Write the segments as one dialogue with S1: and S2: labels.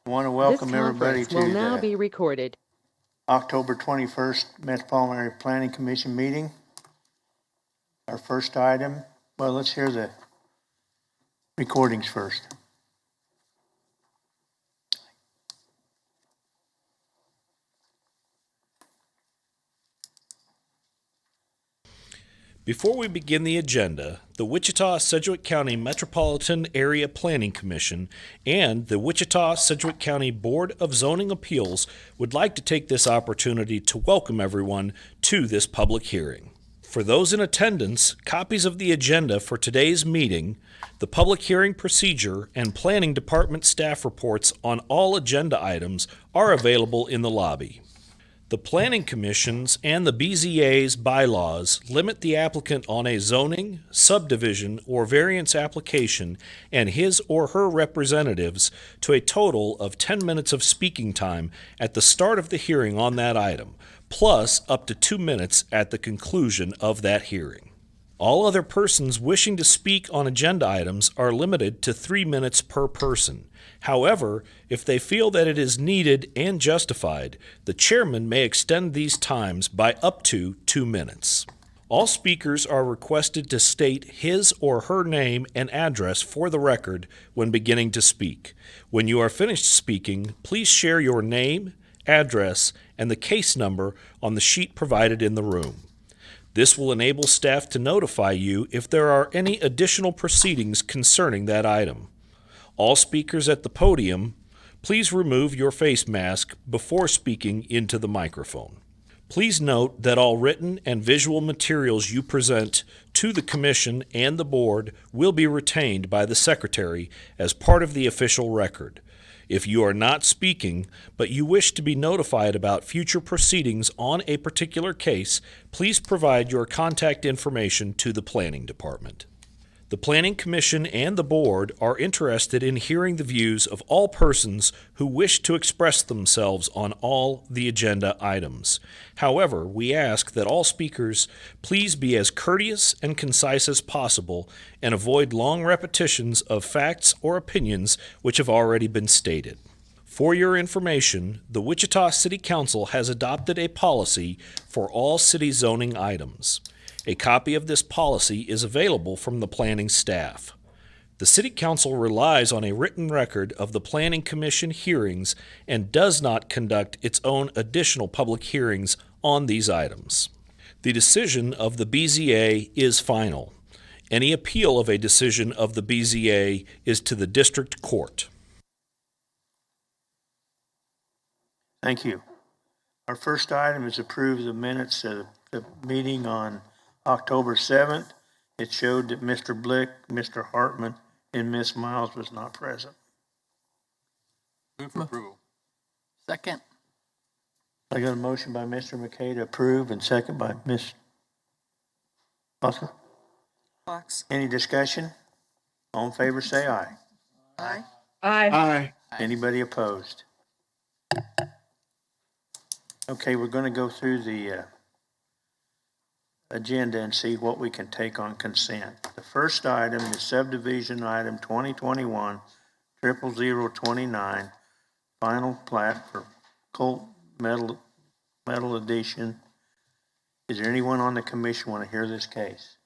S1: I want to welcome everybody
S2: This conference will now
S1: to
S2: be recorded.
S1: the October 21st Metropolitan Area Planning Commission meeting. Our first item, well, let's hear the recordings first.
S3: Before we begin the agenda, the Wichita-Sedgwick County Metropolitan Area Planning Commission and the Wichita-Sedgwick County Board of Zoning Appeals would like to take this opportunity to welcome everyone to this public hearing. For those in attendance, copies of the agenda for today's meeting, the public hearing procedure, and Planning Department staff reports on all agenda items are available in the lobby. The Planning Commission's and the BZA's bylaws limit the applicant on a zoning, subdivision, or variance application and his or her representatives to a total of 10 minutes of speaking time at the start of the hearing on that item, plus up to 2 minutes at the conclusion of that hearing. All other persons wishing to speak on agenda items are limited to 3 minutes per person. However, if they feel that it is needed and justified, the chairman may extend these times by up to 2 minutes. All speakers are requested to state his or her name and address for the record when beginning to speak. When you are finished speaking, please share your name, address, and the case number on the sheet provided in the room. This will enable staff to notify you if there are any additional proceedings concerning that item. All speakers at the podium, please remove your face mask before speaking into the microphone. Please note that all written and visual materials you present to the Commission and the Board will be retained by the Secretary as part of the official record. If you are not speaking, but you wish to be notified about future proceedings on a particular case, please provide your contact information to the Planning Department. The Planning Commission and the Board are interested in hearing the views of all persons who wish to express themselves on all the agenda items. However, we ask that all speakers please be as courteous and concise as possible and avoid long repetitions of facts or opinions which have already been stated. For your information, the Wichita City Council has adopted a policy for all city zoning items. A copy of this policy is available from the planning staff. The City Council relies on a written record of the Planning Commission hearings and does not conduct its own additional public hearings on these items. The decision of the BZA is final. Any appeal of a decision of the BZA is to the District Court.
S1: Thank you. Our first item is approve the minutes of the meeting on October 7th. It showed that Mr. Blick, Mr. Hartman, and Ms. Miles was not present.
S4: Move for approval. Second.
S1: I got a motion by Mr. McKay to approve and second by Ms. Foster.
S5: Fox.
S1: Any discussion? All in favor, say aye.
S4: Aye.
S5: Aye.
S1: Anybody opposed? Okay, we're going to go through the agenda and see what we can take on consent. The first item is subdivision item 2021-00029, final plat for Colt Metal Edition. Is there anyone on the commission want to hear this case?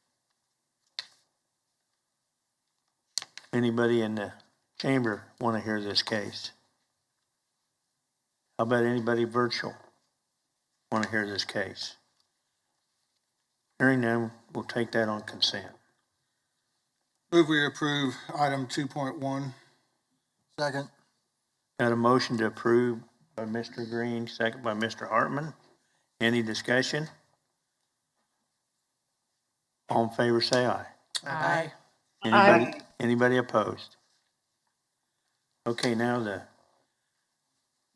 S1: Anybody in the chamber want to hear this case? How about anybody virtual want to hear this case? Hearing none, we'll take that on consent.
S6: Move we approve item 2.1.
S4: Second.
S1: Got a motion to approve by Mr. Green, second by Mr. Hartman. Any discussion? All in favor, say aye.
S4: Aye.
S1: Anybody opposed? Okay, now the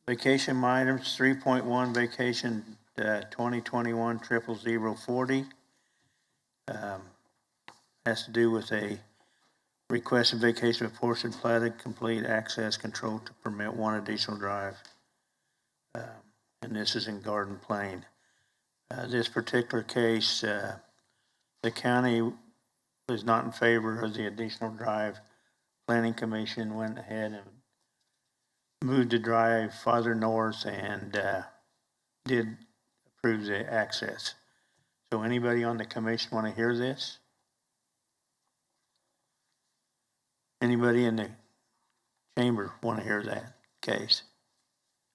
S1: vacation items, 3.1 vacation 2021-00040. Has to do with a request of vacation of portion platted complete access control to permit one additional drive. And this is in Garden Plain. This particular case, the county was not in favor of the additional drive. Planning Commission went ahead and moved the drive farther north and did approve the access. So anybody on the commission want to hear this? Anybody in the chamber want to hear that case?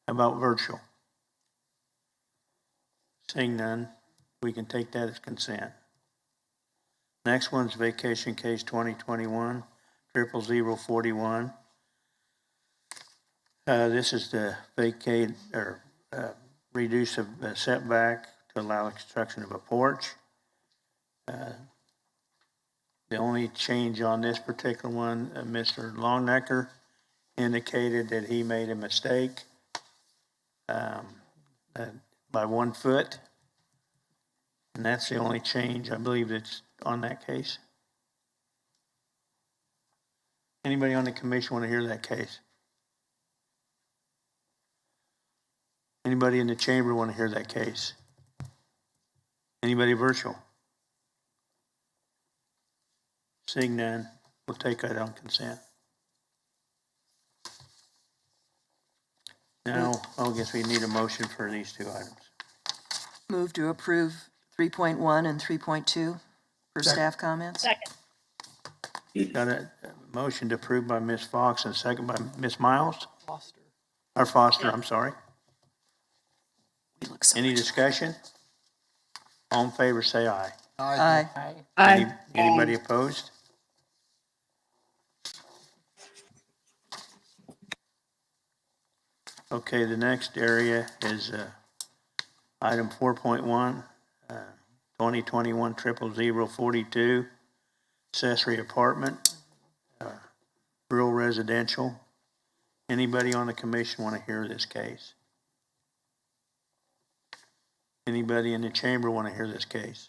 S1: How about virtual? Seeing none, we can take that as consent. Next one's vacation case 2021-00041. This is the vacate or reduce a setback to allow the construction of a porch. The only change on this particular one, Mr. Longnecker indicated that he made a mistake by 1 foot. And that's the only change, I believe, that's on that case. Anybody on the commission want to hear that case? Anybody in the chamber want to hear that case? Anybody virtual? Seeing none, we'll take that on consent. Now, I guess we need a motion for these two items.
S5: Move to approve 3.1 and 3.2 for staff comments.
S2: Second.
S1: Got a motion to approve by Ms. Fox and a second by Ms. Miles?
S4: Foster.
S1: Or Foster, I'm sorry.
S5: We look so
S1: Any
S5: much-
S1: discussion? All in favor, say aye.
S5: Aye.
S2: Aye.
S1: Anybody opposed? Okay, the next area is item 4.1, 2021-00042, accessory apartment, rural residential. Anybody on the commission want to hear this case? Anybody in the chamber want to hear this case?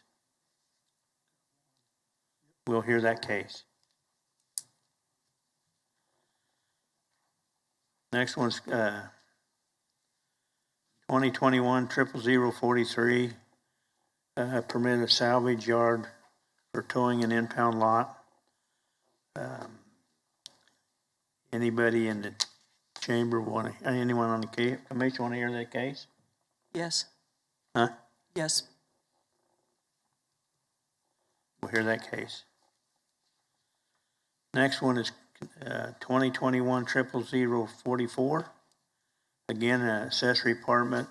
S1: We'll hear that case. Next one's 2021-00043, permit a salvage yard for towing an impound lot. Anybody in the chamber anyone on the commission want to hear that case?
S5: Yes.
S1: Huh?
S5: Yes.
S1: We'll hear that case. Next one is 2021-00044. Again, an accessory apartment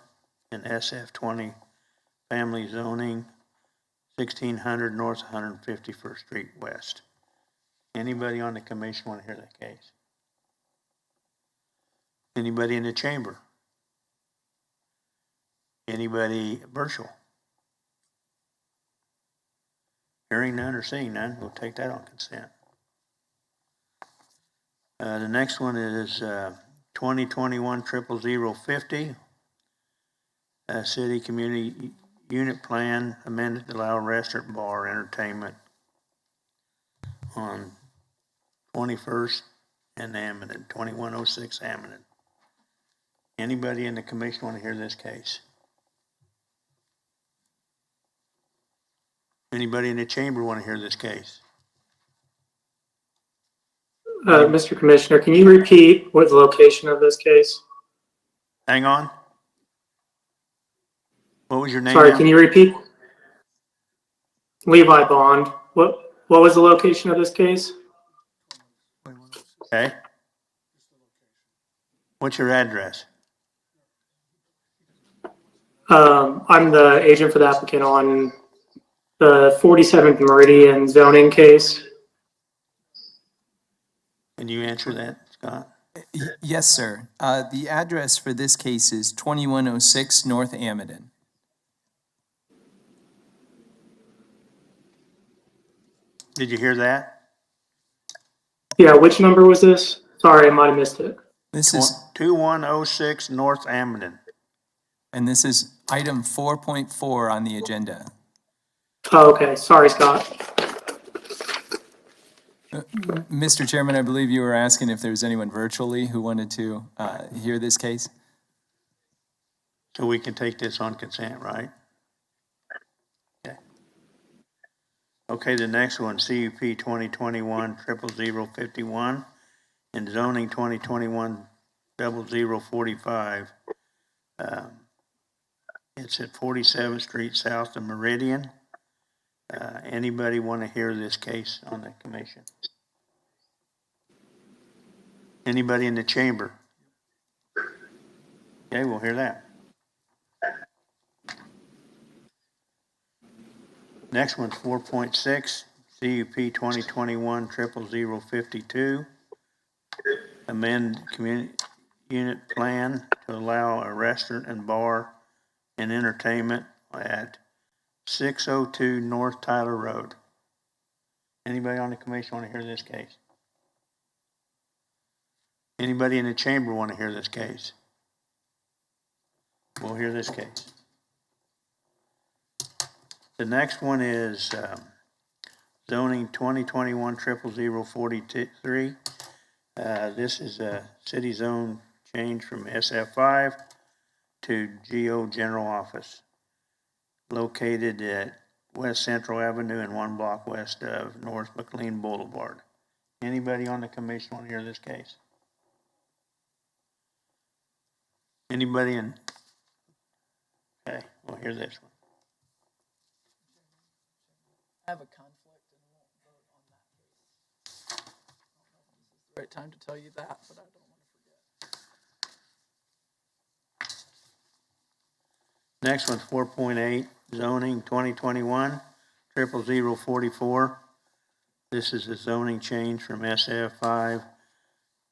S1: in SF20 family zoning, 1600 North 151st Street West. Anybody on the commission want to hear that case? Anybody in the chamber? Anybody virtual? Hearing none or seeing none, we'll take that on consent. The next one is 2021-00050, city community unit plan amended to allow restaurant, bar, entertainment on 21st and Amidon, 2106 Amidon. Anybody in the commission want to hear this case? Anybody in the chamber want to hear this case?
S7: Mr. Commissioner, can you repeat what the location of this case?
S1: Hang on. What was your name?
S7: Sorry,
S1: now?
S7: can you repeat? Levi Bond. What was the location of this case?
S1: Okay. What's your address?
S7: I'm the agent for the applicant on the 47th Meridian zoning case.
S1: Can you answer that, Scott?
S8: Yes, sir. The address for this case is 2106 North Amidon.
S1: Did you hear that?
S7: Yeah, which number was this? Sorry, I might have missed it.
S8: This is
S1: 2106 North Amidon.
S8: item 4.4 on the agenda.
S7: Oh, okay. Sorry, Scott.
S8: Mr. Chairman, I believe you were asking if there was anyone virtually who wanted to hear this case.
S1: So we can take this on consent, right? Okay. Okay, the next one, CUP 2021-00051 and zoning 2021-000 0045. It's at 47th Street south of Meridian. Anybody want to hear this case on the commission? Anybody in the chamber? Okay, we'll hear that. Next one's 4.6, CUP 2021-00052. Amend community unit plan to allow a restaurant and bar and entertainment at 602 North Tyler Road. Anybody on the commission want to hear this case? Anybody in the chamber want to hear this case? We'll hear this case. The next one is zoning 2021-00043. This is a city zone change from SF5 to GO General Office, located at West Central Avenue and 1 block west of North McLean Boulevard. Anybody on the commission want to hear this case? Anybody in? Okay, we'll hear this one.
S4: I have a conflict and won't vote on that case. I don't know if this is the right time to tell you that, but I don't want to forget.
S1: Next one's 4.8, zoning 2021-00044. This is a zoning change from SF5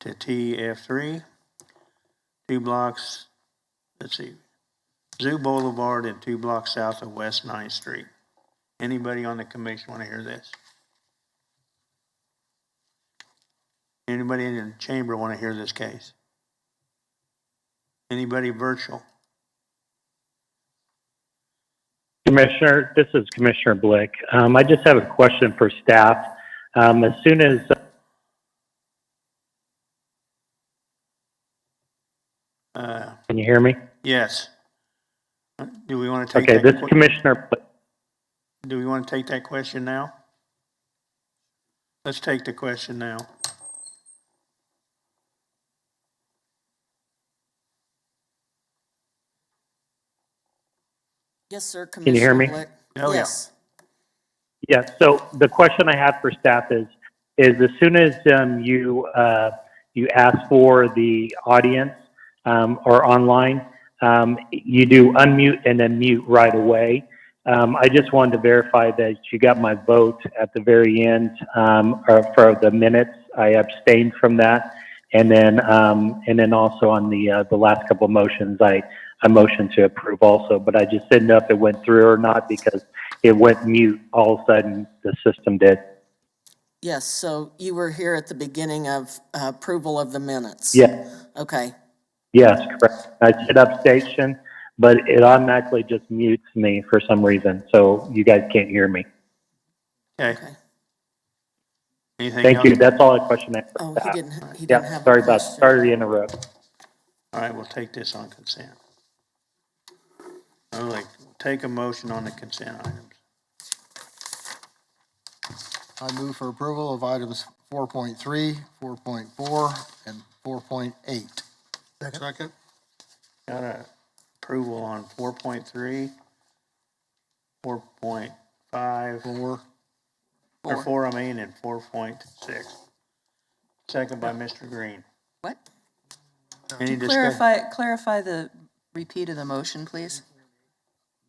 S1: to TF3. 2 blocks, let's see, Zoo Boulevard and 2 blocks south of West 9th Street. Anybody on the commission want to hear this? Anybody in the chamber want to hear this case? Anybody virtual?
S2: Commissioner, this is Commissioner Blick. I just have a question for staff. As soon as can you hear me?
S1: Yes. Do we want to take
S2: Okay,
S1: that?
S2: this is Commissioner Blick.
S1: Do we want to take that question now? Let's take the question now.
S5: Yes, sir,
S2: Can you hear me?
S5: Blick.
S1: Oh, yeah.
S5: Yes.
S2: Yeah, so the question I have for staff is as soon as you ask for the audience or online, you do unmute and then mute right away. I just wanted to verify that you got my vote at the very end or for the minutes. I abstained from that, and then also on the last couple of motions, I motioned to approve also. But I just didn't know if it went through or not because it went mute all of a sudden. The system did.
S9: Yes, so you were here at the beginning of approval of the minutes?
S2: Yeah.
S9: Okay.
S2: Yes, correct. I said abstention, but it automatically just mutes me for some reason, so you guys can't hear me.
S1: Okay.
S9: Okay.
S1: Anything
S2: Thank
S1: else?
S2: you. That's all the question I have.
S9: Oh,
S2: for staff.
S9: he didn't have
S2: Yeah,
S9: a
S2: sorry
S9: question.
S2: sorry to interrupt.
S1: All right, we'll take this on consent. All right, we'll take a motion on the consent items.
S6: I move for approval of items 4.3, 4.4, and 4.8. Second.
S1: Got a approval on 4.3, 4.5, 4, or 4, I mean, and 4.6. Second by Mr. Green.
S5: What?
S1: Any discussion?
S5: Clarify the repeat of the motion, please.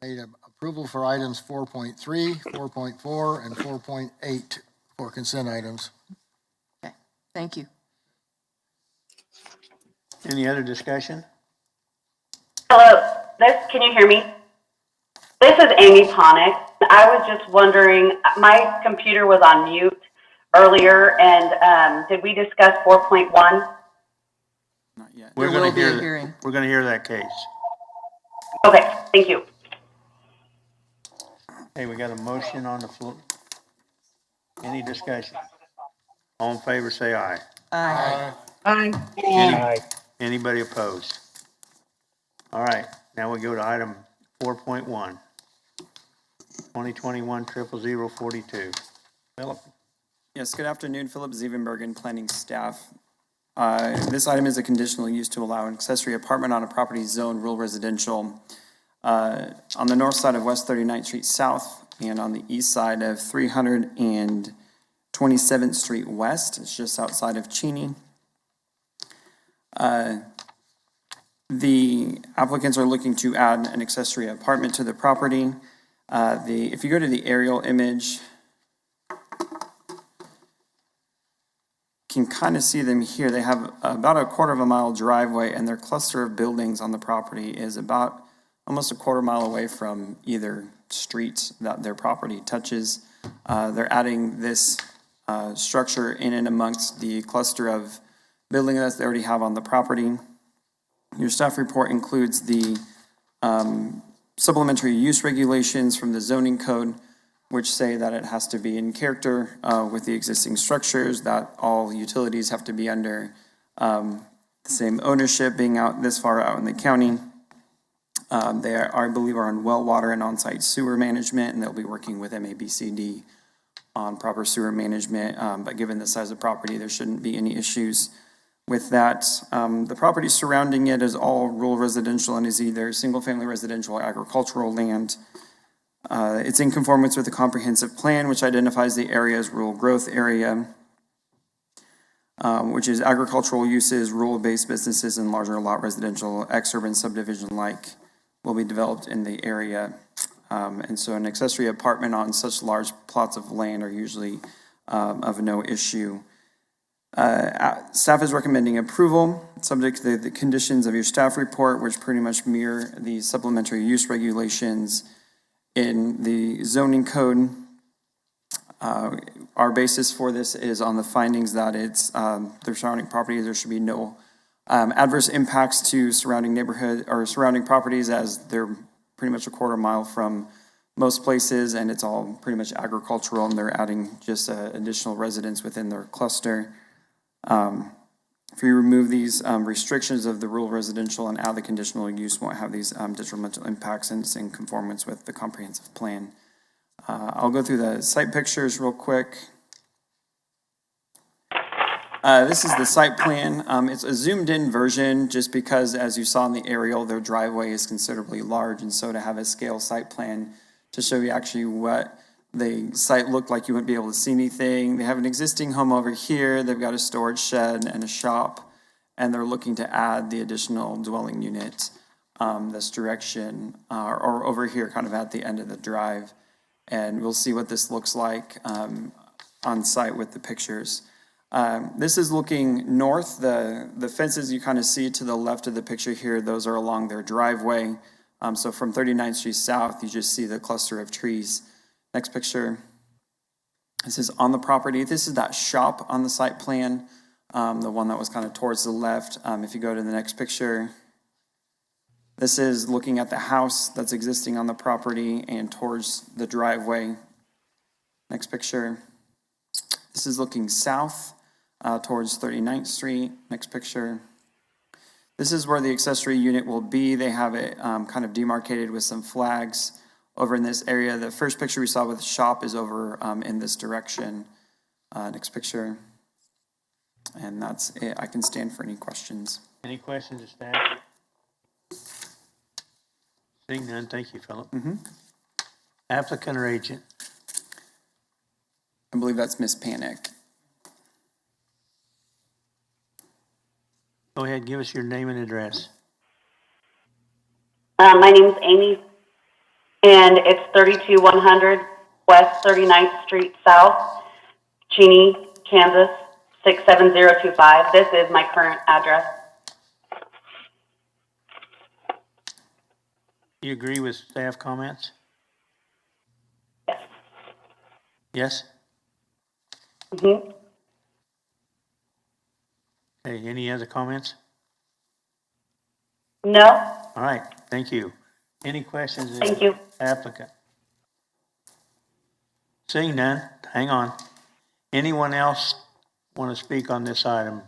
S6: Made approval for items 4.3, 4.4, and 4.8 for consent items.
S5: Okay, thank you.
S1: Any other discussion?
S10: Hello, can you hear me? This is Amy Ponick. I was just wondering, my computer was on mute earlier, and did we discuss 4.1?
S4: Not yet.
S1: We're
S5: There
S1: gonna
S5: will be a
S1: hear,
S5: hearing.
S1: we're gonna hear that case.
S10: Okay, thank you.
S1: Hey, we got a motion on the floor. Any discussion? All in favor, say aye.
S5: Aye.
S1: Anybody opposed? All right, now we go to item 4.1, 2021-00042. Philip?
S11: Yes, good afternoon, Philip Zievenbergen, planning staff.
S8: This item is a conditional use to allow an accessory apartment on a property zoned rural residential on the north side of West 39th Street South and on the east side of 327th Street West. It's just outside of Cheney. The applicants are looking to add an accessory apartment to the property. If you go to the aerial image, can kind of see them here. They have about a quarter of a mile driveway, and their cluster of buildings on the property is about almost a quarter mile away from either street that their property touches. They're adding this structure in and amongst the cluster of buildings that they already have on the property. Your staff report includes the supplementary use regulations from the zoning code, which say that it has to be in character with the existing structures, that all utilities have to be under the same ownership, being out this far out in the county. They are, I believe, are on well water and on-site sewer management, and they'll be working with MAPC on proper sewer management. But given the size of the property, there shouldn't be any issues with that. The property surrounding it is all rural residential and is either single-family residential or agricultural land. It's in conformance with the comprehensive plan, which identifies the area as rural growth area, which is agricultural uses, rural-based businesses, and larger lot residential, ex-urban subdivision-like will be developed in the area. And so an accessory apartment on such large plots of land are usually of no issue. Staff is recommending approval, subject to the conditions of your staff report, which pretty much mirror the supplementary use regulations in the zoning code. Our basis for this is on the findings that it's the surrounding properties. There should be no adverse impacts to surrounding neighborhood or surrounding properties, as they're pretty much a quarter mile from most places, and it's all pretty much agricultural, and they're adding just additional residents within their cluster. If you remove these restrictions of the rural residential and add the conditional use, won't have these detrimental impacts, and it's in conformance with the comprehensive plan. I'll go through the site pictures real quick. This is the site plan. It's a zoomed in version just because, as you saw in the aerial, their driveway is considerably large, and so to have a scale site plan to show you actually what the site looked like, you wouldn't be able to see anything. They have an existing home over here. They've got a storage shed and a shop, and they're looking to add the additional dwelling unit this direction, or over here kind of at the end of the drive. And we'll see what this looks like on site with the pictures. This is looking north. The fences you kind of see to the left of the picture here, those are along their driveway. So from 39th Street South, you just see the cluster of trees. Next picture. This is on the property. This is that shop on the site plan, the one that was kind of towards the left. If you go to the next picture, this is looking at the house that's existing on the property and towards the driveway. Next picture. This is looking south towards 39th Street. Next picture. This is where the accessory unit will be. They have it kind of demarcated with some flags over in this area. The first picture we saw with the shop is over in this direction. Next picture. And that's it. I can stand for any questions.
S1: Any questions of staff? Seeing none, thank you, Philip. Applicant or agent?
S8: I believe that's Miss Panic.
S1: Go ahead, give us your name and address.
S10: My name's Amy, and it's 32100 West 39th Street South, Cheney, Kansas, 67025. This is my current address.
S1: You agree with staff comments?
S10: Yes.
S1: Yes?
S10: Mm-hmm.
S1: Okay, any other comments?
S10: No?
S1: All right, thank you. Any questions? of
S10: Thank you.
S1: Applicant? Seeing none, hang on. Anyone else want to speak on this item?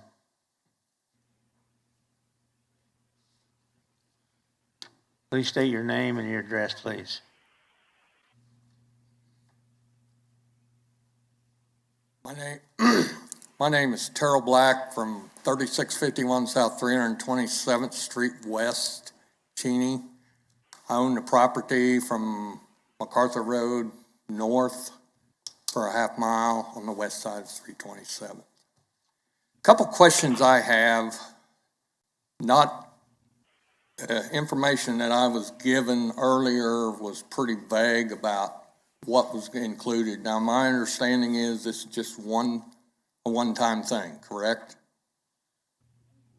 S1: Please state your name and your address, please.
S6: My My name is Terrell Black from 3651 South 327th Street West, Cheney. I own the property from MacArthur Road north for a half mile on the west side of 327. Couple questions I have, not information that I was given earlier was pretty vague about what was included. Now, my understanding is this is just a one-time thing, correct?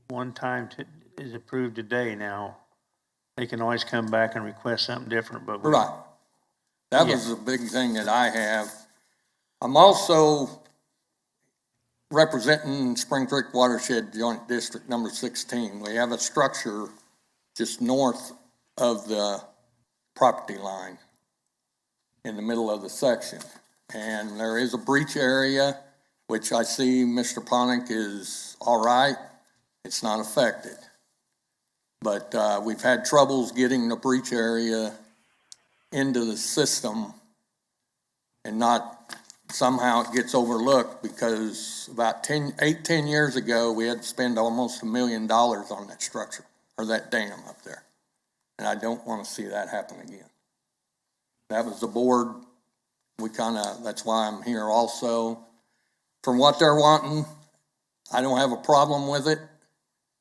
S1: One time is approved today now. They can always come back and request something different, but
S6: Right. That was a big thing that I have. I'm also representing Spring Creek Watershed Joint District number 16. We have a structure just north of the property line in the middle of the section. And there is a breach area, which I see Mr. Ponick is all right. It's not affected. But we've had troubles getting the breach area into the system, and not somehow it gets overlooked because about 10 years ago, we had to spend almost $1 million on that structure, or that dam up there. And I don't want to see that happen again. That was the board. That's why I'm here also. From what they're wanting, I don't have a problem with it.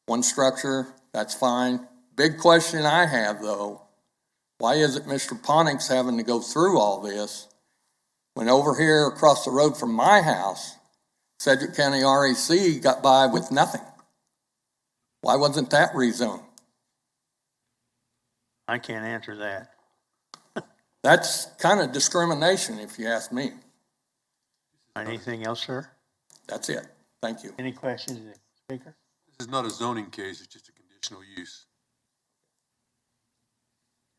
S6: One structure, that's fine. Big question I have though, why is it Mr. Ponick's having to go through all this when over here across the road from my house, Sedgwick County REC got by with nothing? Why wasn't that rezoned?
S1: I can't answer that.
S6: That's kind of discrimination if you ask me.
S1: Anything else, sir?
S6: That's it. Thank you.
S1: Any questions, Speaker?
S11: This is not a zoning case, it's just a conditional use.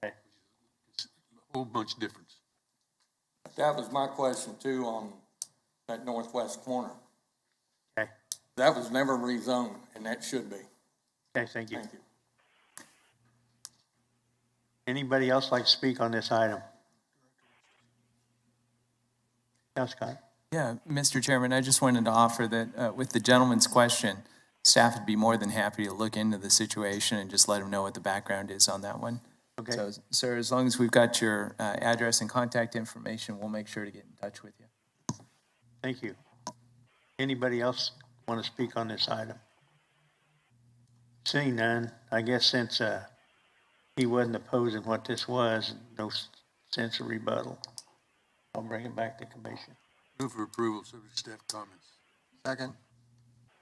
S1: Okay.
S11: It's a whole bunch of difference.
S6: That was my question too on that northwest corner.
S1: Okay.
S6: That was never rezoned, and that should be.
S1: Okay, thank you.
S6: Thank you.
S1: Anybody else like to speak on this item? Now, Scott.
S12: Yeah, Mr. Chairman, I just wanted to offer that with the gentleman's question, staff would be more than happy to look into the situation and just let him know what the background is on that one.
S1: Okay.
S12: So, sir, as long as we've got your address and contact information, we'll make sure to get in touch with you.
S1: Thank you. Anybody else want to speak on this item? Seeing none, I guess since he wasn't opposing what this was, no sense of rebuttal. I'll bring it back to commission.
S11: Move for approval, subject to staff comments.
S6: Second.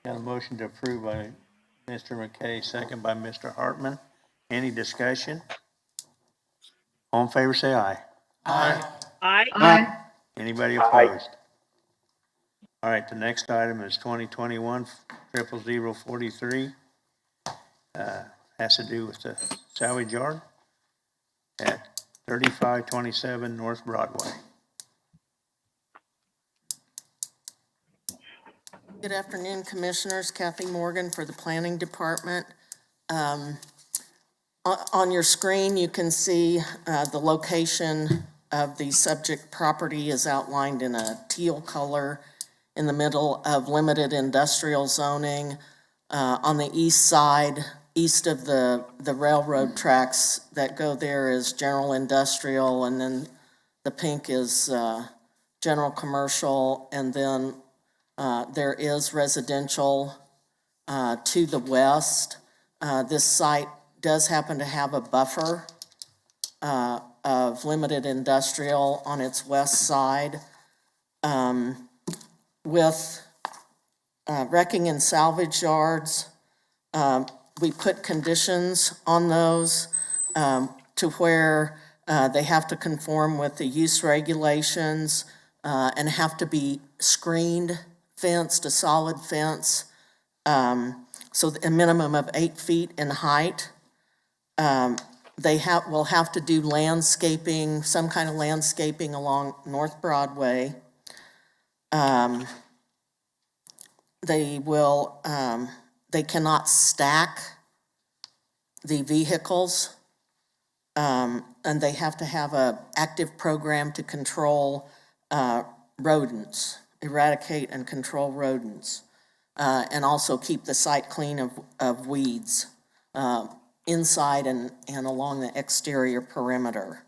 S1: Got a motion to approve by Mr. McKay, second by Mr. Hartman. Any discussion? All in favor, say aye.
S10: Aye.
S13: Aye.
S1: Anybody opposed? All right, the next item is 2021-00043. Has to do with the salvage yard at 3527 North Broadway.
S9: Good afternoon, Commissioners. Kathy Morgan for the Planning Department. On your screen, you can see the location of the subject property is outlined in a teal color in the middle of limited industrial zoning. On the east side, east of the railroad tracks that go there is general industrial, and then the pink is general commercial, and then there is residential to the west. This site does happen to have a buffer of limited industrial on its west side. With wrecking and salvage yards, we put conditions on those to where they have to conform with the use regulations and have to be screened, fenced, a solid fence, so a minimum of 8 feet in height. They will have to do landscaping, some kind of landscaping along North Broadway. They cannot stack the vehicles, and they have to have an active program to control rodents, eradicate and control rodents. and also keep the site clean of weeds inside and along the exterior perimeter.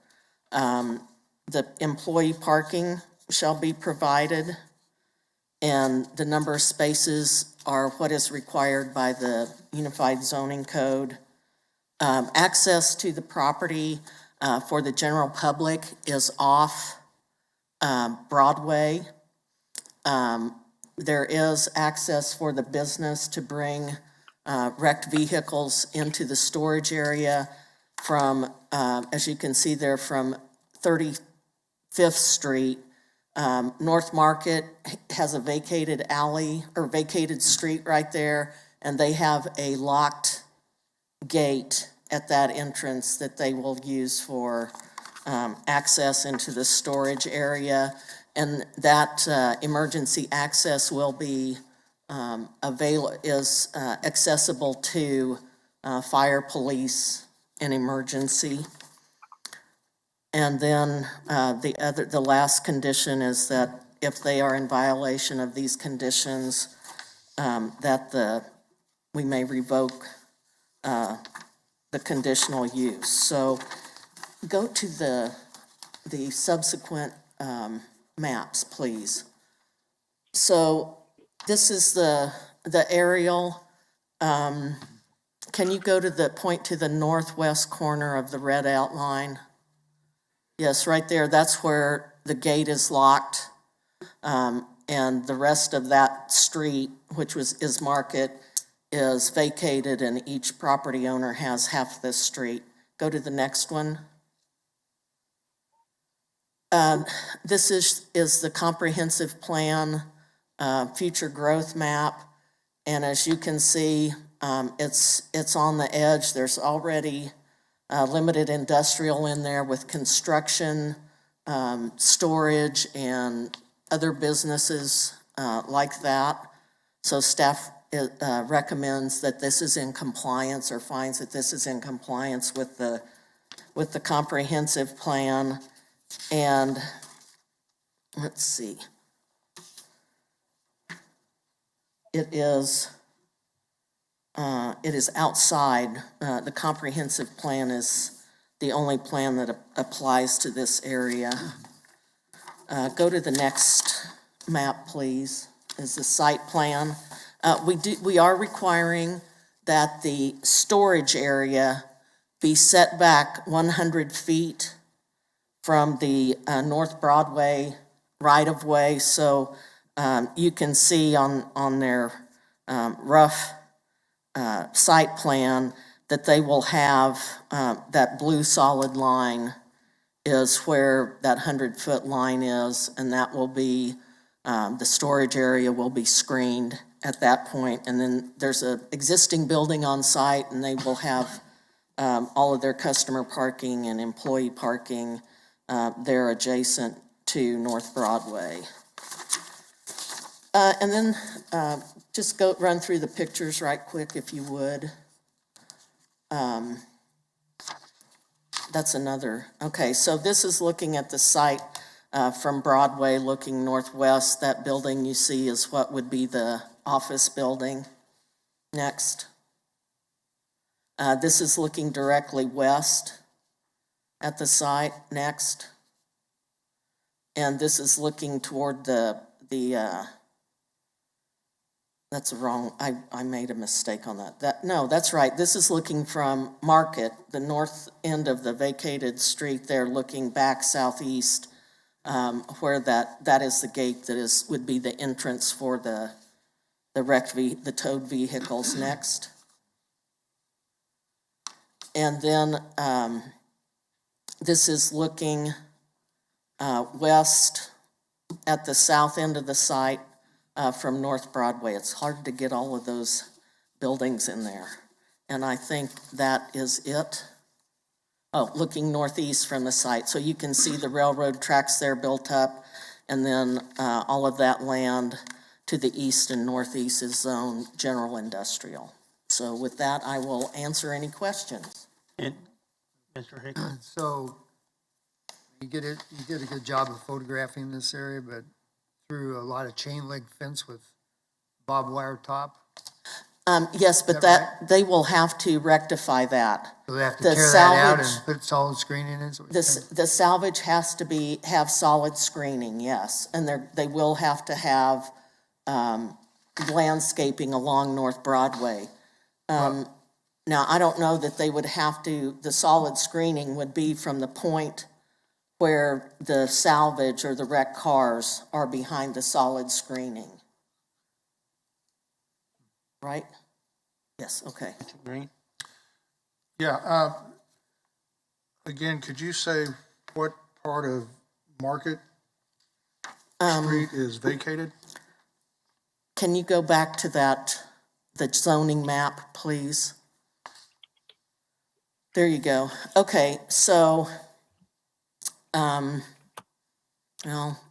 S9: The employee parking shall be provided, and the number of spaces are what is required by the Unified Zoning Code. Access to the property for the general public is off Broadway. There is access for the business to bring wrecked vehicles into the storage area from, as you can see there, from 35th Street. North Market has a vacated alley or vacated street right there, and they have a locked gate at that entrance that they will use for access into the storage area. And that emergency access will be accessible to fire, police, and emergency. And then the last condition is that if they are in violation of these conditions, we may revoke the conditional use. So go to the subsequent maps, please. So this is the aerial. Can you go to the point to the northwest corner of the red outline? Yes, right there. That's where the gate is locked. And the rest of that street, which is Market, is vacated, and each property owner has half this street. Go to the next one. This is the comprehensive plan, future growth map. And as you can see, it's on the edge. There's already limited industrial in there with construction, storage, and other businesses like that. So staff recommends that this is in compliance, or finds that this is in compliance with the comprehensive plan. And let's see, it is outside. The comprehensive plan is the only plan that applies to this area. Go to the next map, please. Is the site plan. We are requiring that the storage area be set back 100 feet from the North Broadway right-of-way. So you can see on their rough site plan that they will have that blue solid line is where that 100-foot line is, and that will be, the storage area will be screened at that point. And then there's an existing building on site, and they will have all of their customer parking and employee parking there adjacent to North Broadway. And then just run through the pictures right quick, if you would. That's another. Okay, so this is looking at the site from Broadway looking northwest. That building you see is what would be the office building. Next. This is looking directly west at the site. Next. And this is looking toward that's wrong. I made a mistake on that. No, that's right. This is looking from Market, the north end of the vacated street there, looking back southeast, where that is the gate that would be the entrance for the towed vehicles. Next. And then this is looking west at the south end of the site from North Broadway. It's hard to get all of those buildings in there. And I think that is it. Oh, looking northeast from the site. So you can see the railroad tracks there built up, and then all of that land to the east and northeast is zone general industrial. So with that, I will answer any questions.
S1: And Mr. Hickman?
S13: So you did a good job of photographing this area, but through a lot of chain link fence with barbed wire top?
S9: Yes, but
S13: that
S9: they will have to rectify that.
S13: So they have to
S9: The
S13: tear that out
S9: salvage-
S13: and put solid screening in? Is what you're saying?
S9: The salvage has to have solid screening, yes, and they will have to have, landscaping along North Broadway. Now, I don't know that they would have to, the solid screening would be from the point where the salvage or the wrecked cars are behind the solid screening. Right? Yes, okay.
S1: Green?
S14: Yeah, again, could you say what part of Market Street is vacated?
S9: Can you go back to the zoning map, please? There you go. Okay, so, well,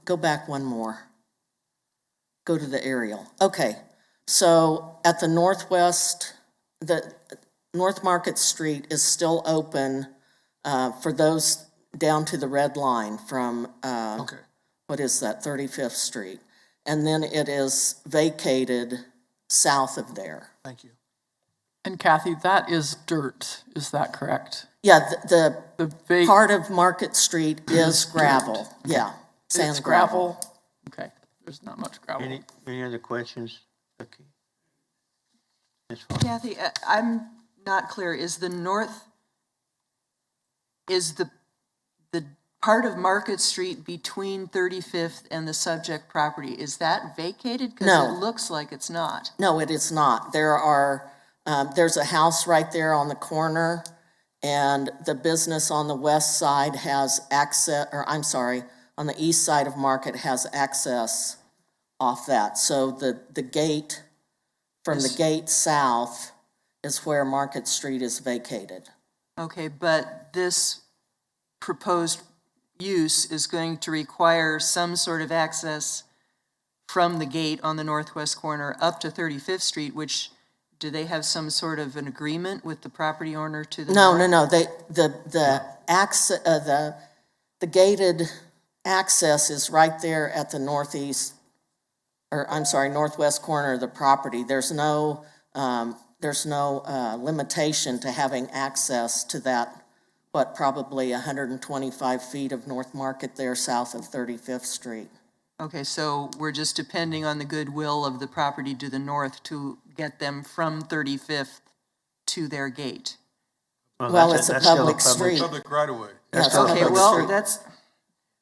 S9: go back one more. Go to the aerial. Okay, so at the northwest, the North Market Street is still open for those down to the red line from,
S14: Okay.
S9: what is that, 35th Street. And then it is vacated south of there.
S14: Thank you.
S4: And Kathy, that is dirt, is that correct?
S9: Yeah, the
S4: The
S9: part of Market Street is gravel, yeah. Sand
S4: It's gravel? Okay, there's not much gravel.
S1: Any other questions? Okay. Ms. Fox?
S5: Kathy, I'm not clear. Is the part of Market Street between 35th and the subject property, is that vacated?
S9: No.
S5: Because it looks like it's not.
S9: No, it is not. There's a house right there on the corner, and the business on the west side has access, or I'm sorry, on the east side of Market has access off that. So the gate, from the gate south is where Market Street is vacated.
S5: Okay, but this proposed use is going to require some sort of access from the gate on the northwest corner up to 35th Street, which, do they have some sort of an agreement with the property owner to the north?
S9: No, the gated access is right there at the northwest corner of the property. There's no limitation to having access to that, probably 125 feet of North Market there south of 35th Street.
S5: Okay, so we're just depending on the goodwill of the property to the north to get them from 35th to their gate.
S9: Well, it's a
S1: that's still
S9: public street.
S11: Public right away.
S9: Yes,
S1: still a
S5: Okay,
S9: public
S5: well,
S9: street.
S5: that's,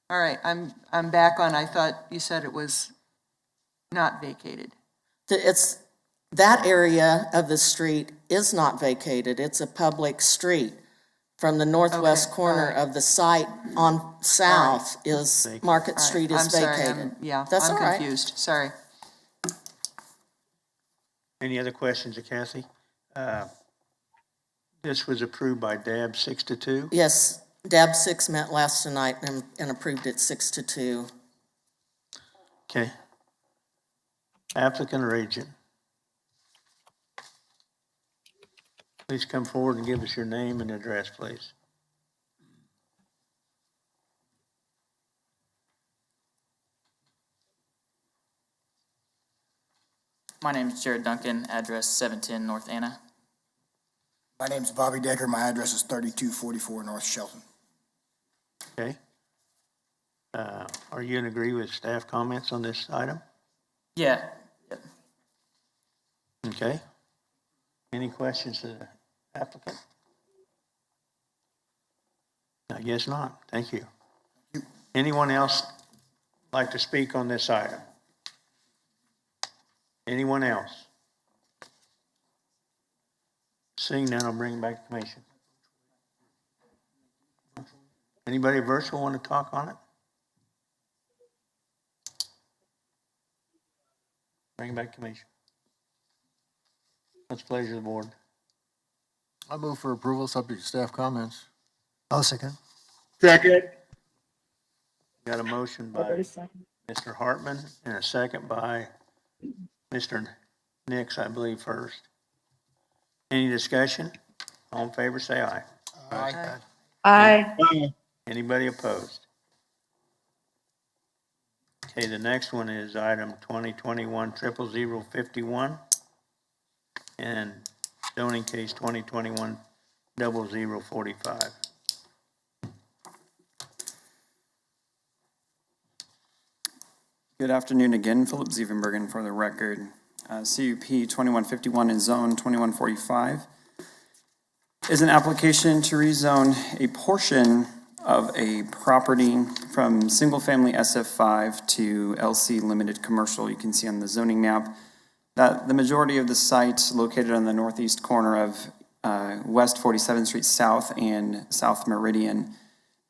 S5: all right, I'm back on, I thought you said it was not vacated.
S9: That area of the street is not vacated. It's a public street. From the northwest
S5: Okay,
S9: corner
S5: all right.
S9: of the site on south is Market
S5: All right,
S9: Street is
S5: I'm sorry,
S9: vacated.
S5: I'm
S9: all right.
S5: confused, sorry.
S1: Any other questions of Kathy? This was approved by DAB 6-2.
S9: Yes, DAB 6 met last night and approved it 6-2.
S1: Okay. Applicant or agent? Please come forward and give us your name and address, please.
S15: My name is Jared Duncan, address 710 North Anna.
S16: My name's Bobby Decker. My address is 3244 North Shelton.
S1: Okay. Are you in agree with staff comments on this item?
S15: Yeah. Yep.
S1: Okay. Any questions to the applicant? I guess not. Thank you. Anyone else like to speak on this item? Anyone else? Seeing none, I'll bring it back to commission. Anybody virtual want to talk on it? Bring it back to commission. What's the pleasure of the board?
S13: I move for approval, subject to staff comments.
S14: I'll second.
S13: Second.
S1: Got a motion by Mr. Hartman and a second by Mr. Nix, I believe, first. Any discussion? All in favor, say aye.
S14: Aye.
S17: Aye.
S1: Anybody opposed? Okay, the next one is item 2021-00051 and zoning case 2021-0045.
S8: Good afternoon again, Philip Zievenbergen for the record. CUP 2151 and Zone 2145 is an application to rezone a portion of a property from single-family SF5 to LC Limited Commercial. You can see on the zoning map that the majority of the site located on the northeast corner of West 47th Street South and South Meridian.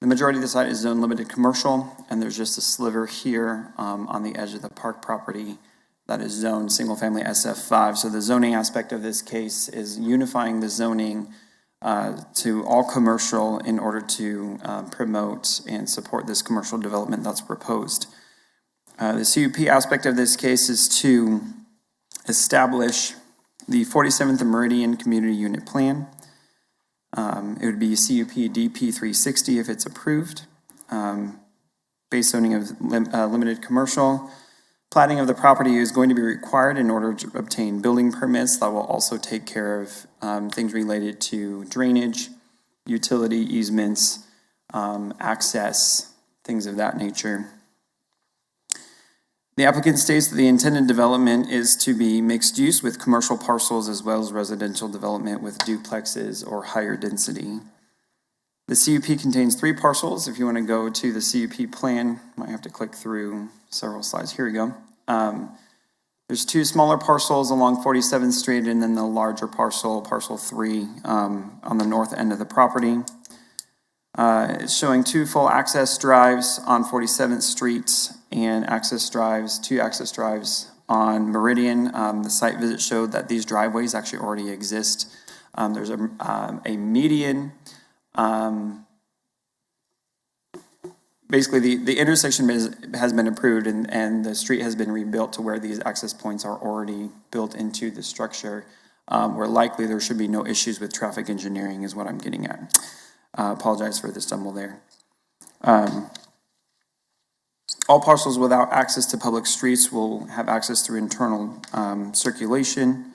S8: The majority of the site is zone limited commercial, and there's just a sliver here on the edge of the park property that is zoned single-family SF5. So the zoning aspect of this case is unifying the zoning to all commercial in order to promote and support this commercial development that's proposed. The CUP aspect of this case is to establish the 47th Meridian Community Unit Plan. It would be CUP DP 360 if it's approved. Base zoning of limited commercial. Platting of the property is going to be required in order to obtain building permits. That will also take care of things related to drainage, utility easements, access, things of that nature. The applicant states that the intended development is to be mixed use with commercial parcels as well as residential development with duplexes or higher density. The CUP contains 3 parcels. If you want to go to the CUP plan, might have to click through several slides. Here we go. There's 2 smaller parcels along 47th Street and then the larger parcel, parcel 3, on the north end of the property. It's showing 2 full access drives on 47th Street and 2 access drives on Meridian. The site visit showed that these driveways actually already exist. There's a median. Basically, the intersection has been approved and the street has been rebuilt to where these access points are already built into the structure, where likely there should be no issues with traffic engineering is what I'm getting at. Apologize for the stumble there. All parcels without access to public streets will have access through internal circulation.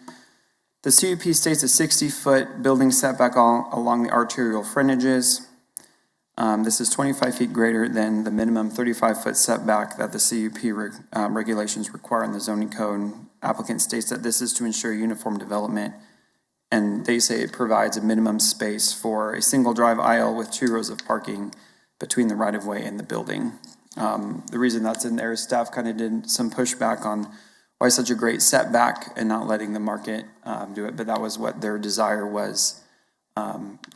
S8: The CUP states a 60-foot building setback along the arterial frontages. This is 25 feet greater than the minimum 35-foot setback that the CUP regulations require in the zoning code. Applicant states that this is to ensure uniform development, and they say it provides a minimum space for a single drive aisle with 2 rows of parking between the right-of-way and the building. The reason that's in there is staff kind of did some pushback on why such a great setback and not letting the market do it, but that was what their desire was.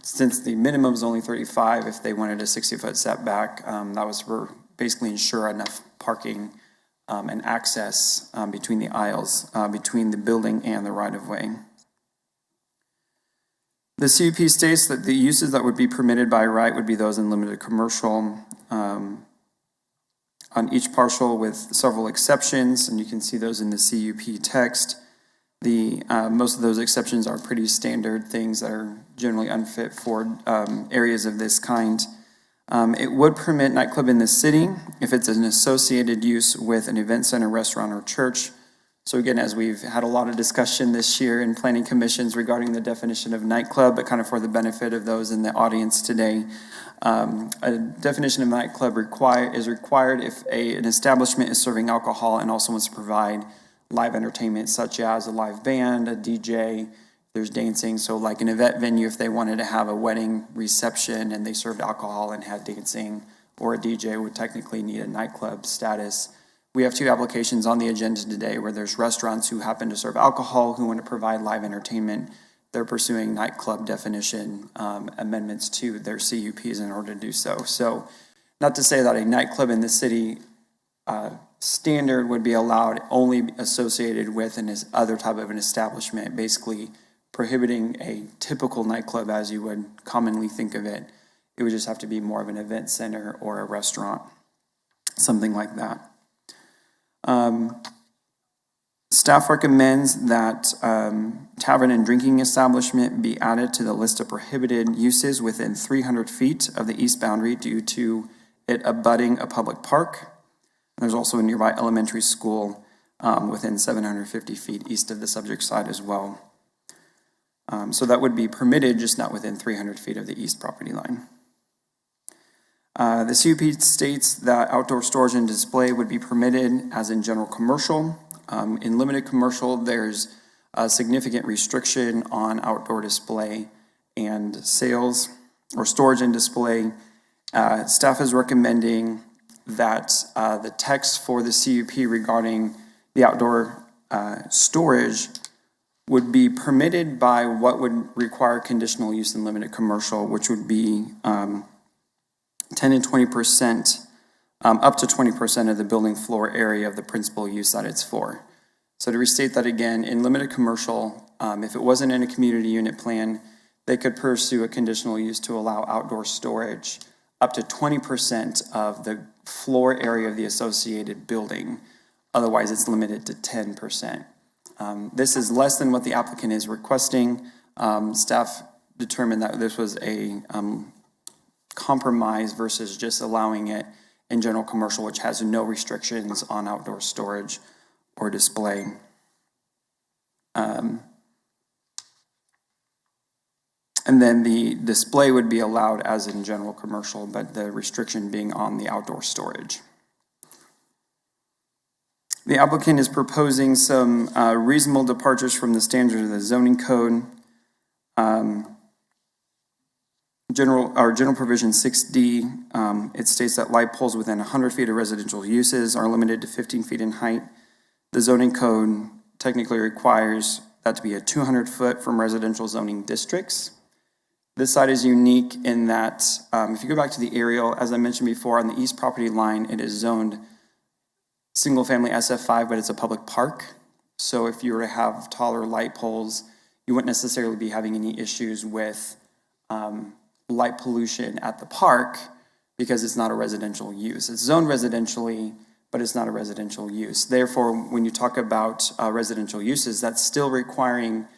S8: Since the minimum is only 35, if they wanted a 60-foot setback, that was for basically ensure enough parking and access between the aisles, between the building and the right-of-way. The CUP states that the uses that would be permitted by right would be those in limited commercial on each parcel with several exceptions, and you can see those in the CUP text. Most of those exceptions are pretty standard things that are generally unfit for areas of this kind. It would permit nightclub in the city if it's an associated use with an event center, restaurant, or church. So again, as we've had a lot of discussion this year in planning commissions regarding the definition of nightclub, but kind of for the benefit of those in the audience today, a definition of nightclub is required if an establishment is serving alcohol and also wants to provide live entertainment such as a live band, a DJ, there's dancing. So like an event venue, if they wanted to have a wedding reception and they served alcohol and had dancing, or a DJ would technically need a nightclub status. We have 2 applications on the agenda today where there's restaurants who happen to serve alcohol who want to provide live entertainment. They're pursuing nightclub definition amendments to their CUPs in order to do so. So not to say that a nightclub in the city standard would be allowed only associated with an other type of an establishment, basically prohibiting a typical nightclub as you would commonly think of it. It would just have to be more of an event center or a restaurant, something like that. Staff recommends that tavern and drinking establishment be added to the list of prohibited uses within 300 feet of the east boundary due to it abutting a public park. There's also a nearby elementary school within 750 feet east of the subject site as well. So that would be permitted, just not within 300 feet of the east property line. The CUP states that outdoor storage and display would be permitted as in general commercial. In limited commercial, there's a significant restriction on outdoor display and sales or storage and display. Staff is recommending that the text for the CUP regarding the outdoor storage would be permitted by what would require conditional use in limited commercial, which would be 10 and 20%, up to 20% of the building floor area of the principal use that it's for. So to restate that again, in limited commercial, if it wasn't in a community unit plan, they could pursue a conditional use to allow outdoor storage up to 20% of the floor area of the associated building. Otherwise, it's limited to 10%. This is less than what the applicant is requesting. Staff determined that this was a compromise versus just allowing it in general commercial, which has no restrictions on outdoor storage or display. And then the display would be allowed as in general commercial, but the restriction being on the outdoor storage. The applicant is proposing some reasonable departures from the standards of the zoning code. General provision 6D, it states that light poles within 100 feet of residential uses are limited to 15 feet in height. The zoning code technically requires that to be a 200 foot from residential zoning districts. This site is unique in that, if you go back to the aerial, as I mentioned before, on the east property line, it is zoned single family SF5, but it's a public park. So if you were to have taller light poles, you wouldn't necessarily be having any issues with light pollution at the park because it's not a residential use. It's zoned residentially, but it's not a residential use. Therefore, when you talk about residential uses, that's still requiring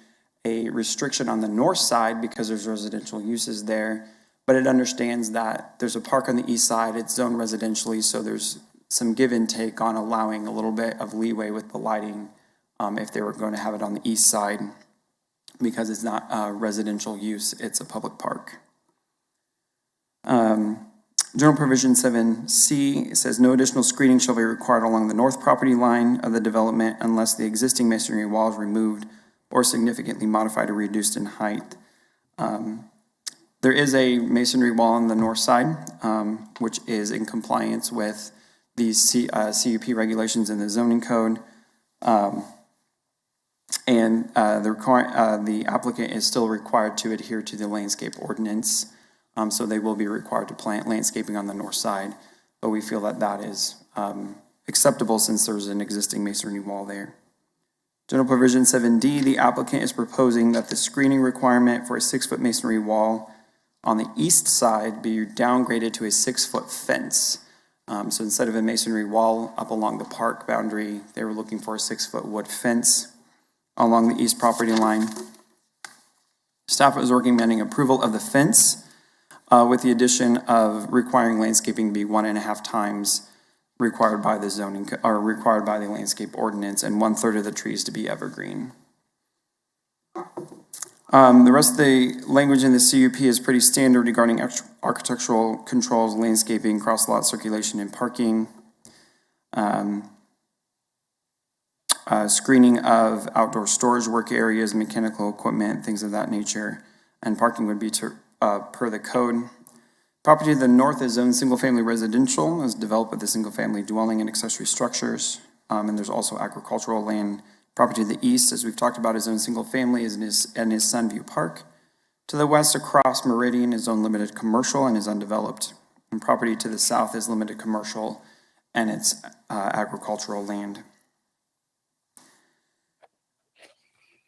S8: a restriction on the north side because there's residential uses there, but it understands that there's a park on the east side, it's zoned residentially, so there's some give and take on allowing a little bit of leeway with the lighting if they were going to have it on the east side because it's not a residential use, it's a public park. General provision 7C says no additional screening shall be required along the north property line of the development unless the existing masonry wall is removed or significantly modified or reduced in height. There is a masonry wall on the north side, which is in compliance with the CUP regulations in the zoning code. The applicant is still required to adhere to the landscape ordinance. So they will be required to plant landscaping on the north side, but we feel that that is acceptable since there's an existing masonry wall there. General provision 7D, the applicant is proposing that the screening requirement for a 6-foot masonry wall on the east side be downgraded to a 6-foot fence. So instead of a masonry wall up along the park boundary, they were looking for a 6-foot wood fence along the east property line. Staff was recommending approval of the fence with the addition of requiring landscaping to be 1.5 times required by the zoning or required by the landscape ordinance, and 1/3 of the trees to be evergreen. The rest of the language in the CUP is pretty standard regarding architectural controls, landscaping, cross-lot circulation, and parking. Screening of outdoor storage work areas, mechanical equipment, things of that nature, and parking would be per the code. Property to the north is zoned single-family residential, is developed with a single-family dwelling and accessory structures, and there's also agricultural land. Property to the east, as we've talked about, is zoned single-family and is Sunview Park. To the west, across Meridian, is zoned limited commercial and is undeveloped. And property to the south is limited commercial and it's agricultural land.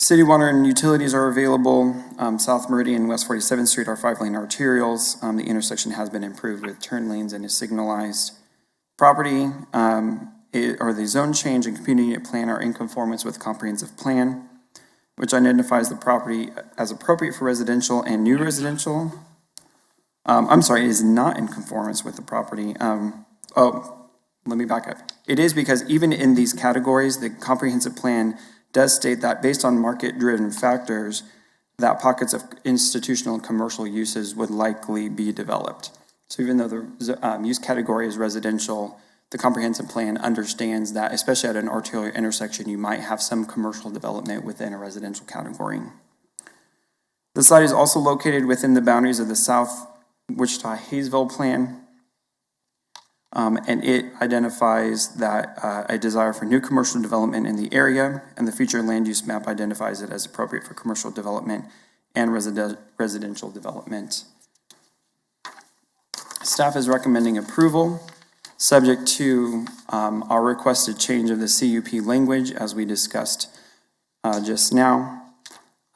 S8: City water and utilities are available. South Meridian and West 47th Street are 5-lane arterials. The intersection has been improved with turn lanes and is signalized. Property or the zone change and community unit plan are in conformance with comprehensive plan, which identifies the property as appropriate for residential and new residential. It is not in conformance with the property. let me back up. It is because even in these categories, the comprehensive plan does state that based on market-driven factors, that pockets of institutional and commercial uses would likely be developed. So even though the use category is residential, the comprehensive plan understands that, especially at an arterial intersection, you might have some commercial development within a residential category. The site is also located within the boundaries of the South Wichita-Hayesville Plan, and it identifies that a desire for new commercial development in the area, and the future land use map identifies it as appropriate for commercial development and residential development. Staff is recommending approval, subject to our requested change of the CUP language as we discussed just now,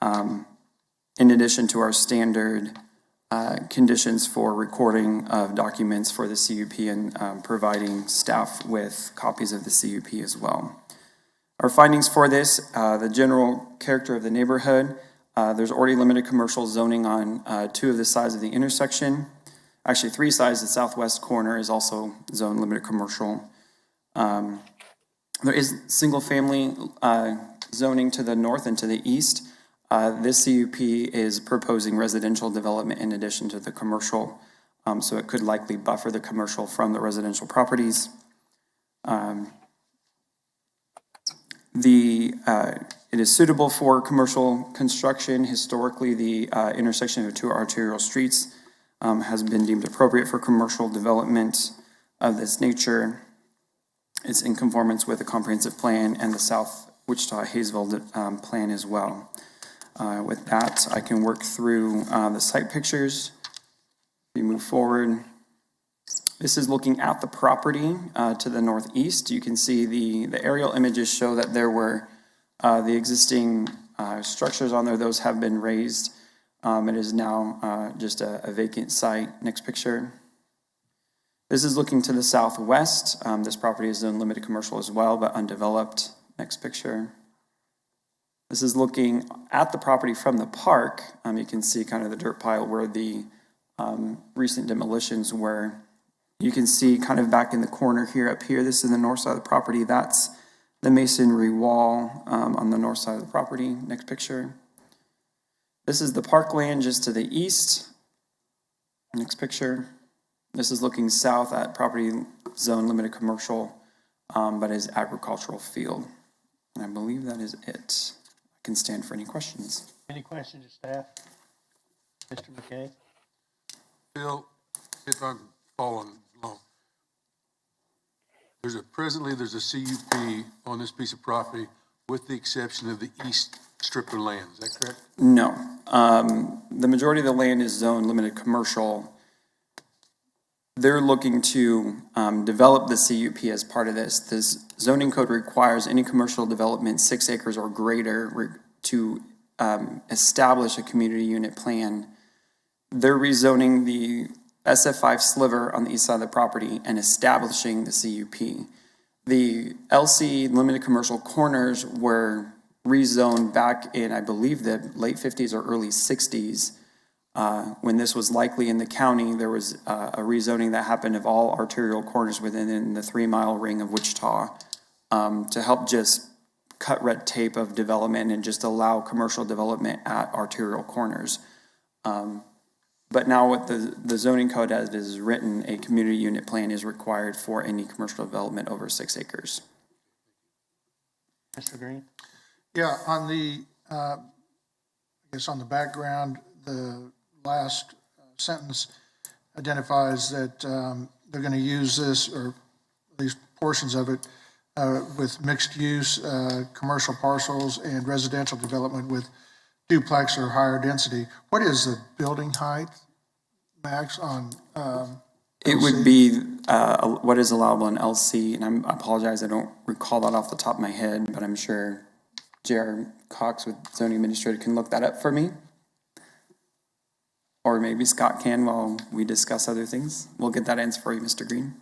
S8: in addition to our standard conditions for recording of documents for the CUP and providing staff with copies of the CUP as well. Our findings for this, the general character of the neighborhood, there's already limited commercial zoning on 2 of the sides of the intersection. Actually, 3 sides, the southwest corner is also zone limited commercial. There is single family zoning to the north and to the east. This CUP is proposing residential development in addition to the commercial, so it could likely buffer the commercial from the residential properties. It is suitable for commercial construction. Historically, the intersection of 2 arterial streets has been deemed appropriate for commercial development of this nature. It's in conformance with the comprehensive plan and the South Wichita-Hayesville plan as well. With that, I can work through the site pictures. We move forward. This is looking at the property to the northeast. You can see the aerial images show that there were the existing structures on there. Those have been raised. It is now just a vacant site. Next picture. This is looking to the southwest. This property is zone limited commercial as well, but undeveloped. Next picture. This is looking at the property from the park. You can see kind of the dirt pile where the recent demolitions were. You can see kind of back in the corner here, up here, this is the north side of the property. That's the masonry wall on the north side of the property. Next picture. This is the parkland just to the east. Next picture. This is looking south at property zone limited commercial, but is agricultural field. And I believe that is it. I can stand for any questions.
S1: Any questions of staff? Mr. McKay?
S11: Bill, if I'm following along, presently there's a CUP on this piece of property with the exception of the east strip of land. Is that correct?
S8: No. The majority of the land is zone limited commercial. They're looking to develop the CUP as part of this. This zoning code requires any commercial development 6 acres or greater to establish a community unit plan. They're rezoning the SF5 sliver on the east side of the property and establishing the CUP. The LC limited commercial corners were rezoned back in, I believe, the late 50s or early 60s. When this was likely in the county, there was a rezoning that happened of all arterial corners within the 3-mile ring of Wichita to help just cut red tape of development and just allow commercial development at arterial corners. But now with the zoning code as it is written, a community unit plan is required for any commercial development over 6 acres.
S1: Mr. Green?
S14: Yeah, on the, I guess on the background, the last sentence identifies that they're going to use this, or at least portions of it, with mixed use, commercial parcels and residential development with duplex or higher density. What is the building height max on
S8: It would be what is allowable in LC, and I apologize, I don't recall that off the top of my head, but I'm sure J.R. Cox with zoning administrator can look that up for me. Or maybe Scott can while we discuss other things. We'll get that answer for you, Mr. Green.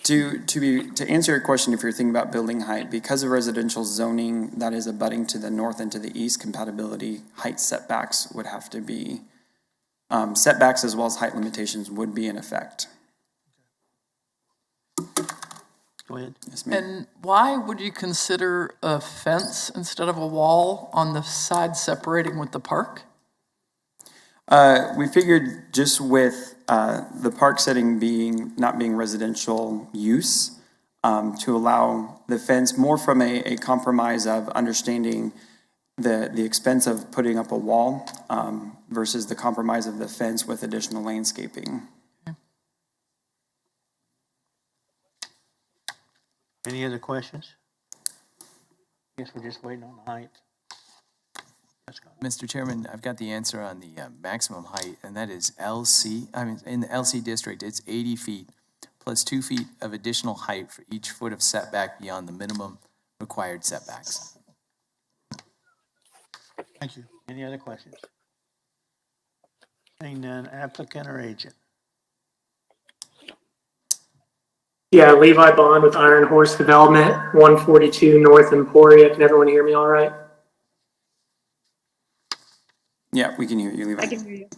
S8: To answer your question, if you're thinking about building height, because of residential zoning that is abutting to the north and to the east, compatibility height setbacks would have to be, setbacks as well as height limitations would be in effect.
S1: Go ahead.
S8: Yes, ma'am.
S4: And why would you consider a fence instead of a wall on the side separating with the park?
S8: We figured just with the park setting not being residential use, to allow the fence more from a compromise of understanding the expense of putting up a wall versus the compromise of the fence with additional landscaping.
S1: Any other questions? Guess we're just waiting on the height. Let's go.
S12: Mr. Chairman, I've got the answer on the maximum height, and that is LC. I mean, in the LC district, it's 80 feet plus 2 feet of additional height for each foot of setback beyond the minimum required setbacks.
S14: Thank you.
S1: Any other questions? Seeing none, applicant or agent?
S7: Yeah, Levi Bond with Iron Horse Development, 142 North Emporia. Can everyone hear me all right?
S8: Yeah, we can hear you, Levi.
S10: I can hear you.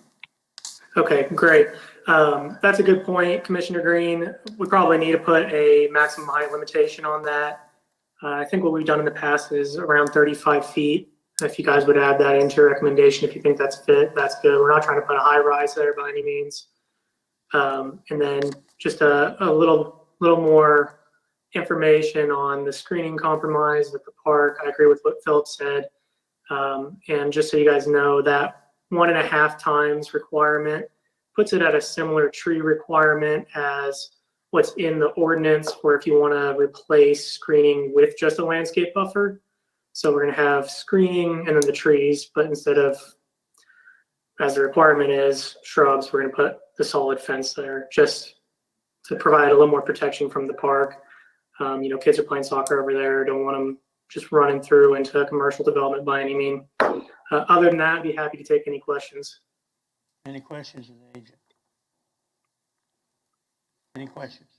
S7: Okay, great. That's a good point, Commissioner Green. We probably need to put a maximum height limitation on that. I think what we've done in the past is around 35 feet. If you guys would add that into your recommendation, if you think that's fit, that's good. We're not trying to put a high rise there by any means. And then just a little more information on the screening compromise with the park. I agree with what Philip said. And just so you guys know, that 1.5 times requirement puts it at a similar tree requirement as what's in the ordinance, where if you want to replace screening with just a landscape buffer. So we're going to have screening and then the trees, but instead of, as the requirement is, shrubs, we're going to put the solid fence there just to provide a little more protection from the park. Kids are playing soccer over there. Don't want them just running through into commercial development by any means. Other than that, I'd be happy to take any questions.
S1: Any questions of the agent? Any questions?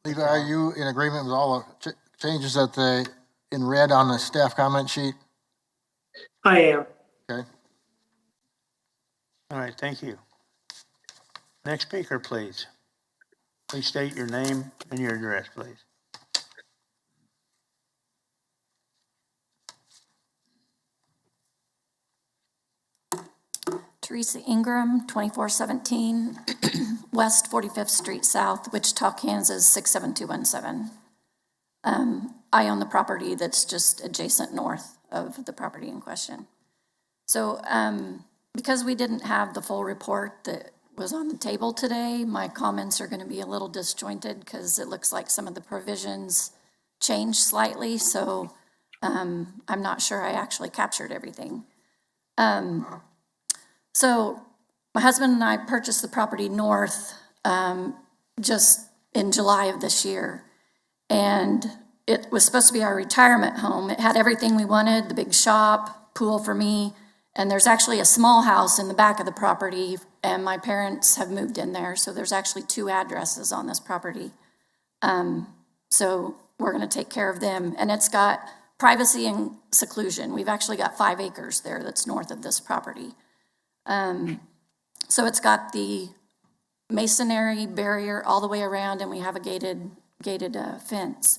S13: Levi, are you in agreement with all the changes that in red on the staff comment sheet?
S7: I am.
S13: Okay.
S1: All right, thank you. Next speaker, please. Please state your name and your address, please.
S17: Teresa Ingram, 2417 West 45th Street South, Wichita, Kansas, 67217. I own the property that's just adjacent north of the property in question. So because we didn't have the full report that was on the table today, my comments are going to be a little disjointed because it looks like some of the provisions changed slightly. So I'm not sure I actually captured everything. So my husband and I purchased the property north just in July of this year. And it was supposed to be our retirement home. It had everything we wanted, the big shop, pool for me. And there's actually a small house in the back of the property, and my parents have moved in there. So there's actually 2 addresses on this property. So we're going to take care of them. And it's got privacy and seclusion. We've actually got 5 acres there that's north of this property. So it's got the masonry barrier all the way around, and we have a gated fence.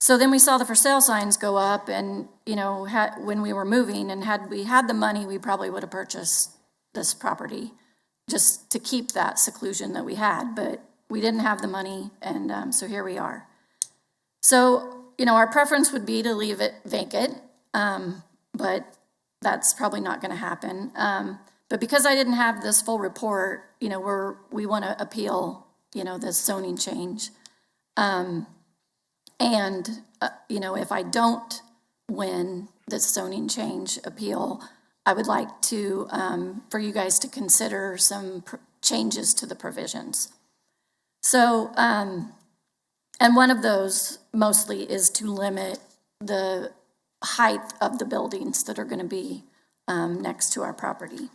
S17: So then we saw the for sale signs go up, and when we were moving, and had we had the money, we probably would have purchased this property just to keep that seclusion that we had, but we didn't have the money, and so here we are. So our preference would be to leave it vacant, but that's probably not going to happen. But because I didn't have this full report, we want to appeal, this zoning change. If I don't win this zoning change appeal, I would like to, for you guys to consider some changes to the provisions. So, and one of those mostly is to limit the height of the buildings that are going to be next to our property.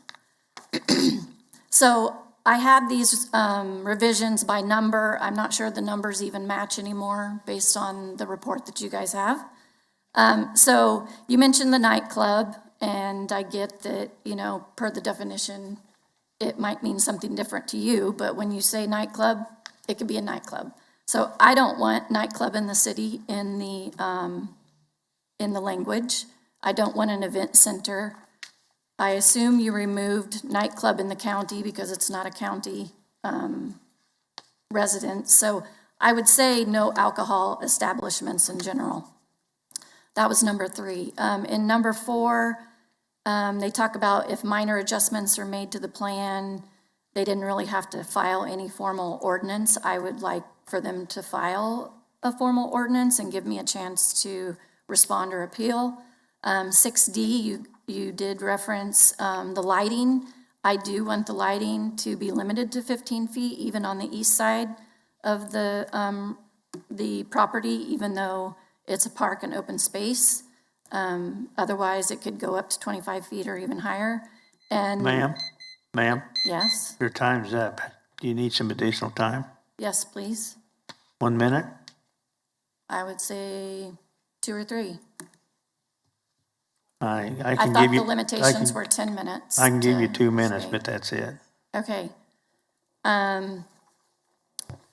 S17: So I had these revisions by number. I'm not sure the numbers even match anymore based on the report that you guys have. So you mentioned the nightclub, and I get that, per the definition, it might mean something different to you, but when you say nightclub, it could be a nightclub. So I don't want nightclub in the city in the language. I don't want an event center. I assume you removed nightclub in the county because it's not a county residence. So I would say no alcohol establishments in general. That was number 3. In number 4, they talk about if minor adjustments are made to the plan, they didn't really have to file any formal ordinance. I would like for them to file a formal ordinance and give me a chance to respond or appeal. 6D, you did reference the lighting. I do want the lighting to be limited to 15 feet, even on the east side of the property, even though it's a park and open space. Otherwise, it could go up to 25 feet or even higher. And
S1: Ma'am,
S17: yes,
S1: your time's up. Do you need some additional time?
S17: yes, please.
S1: 1 minute?
S17: I would say 2 or 3.
S1: I
S17: I
S1: can
S17: thought
S1: give you.
S17: the limitations were 10 minutes.
S1: I can give you
S17: to
S1: 2 minutes,
S17: say.
S1: but that's it.
S17: Okay.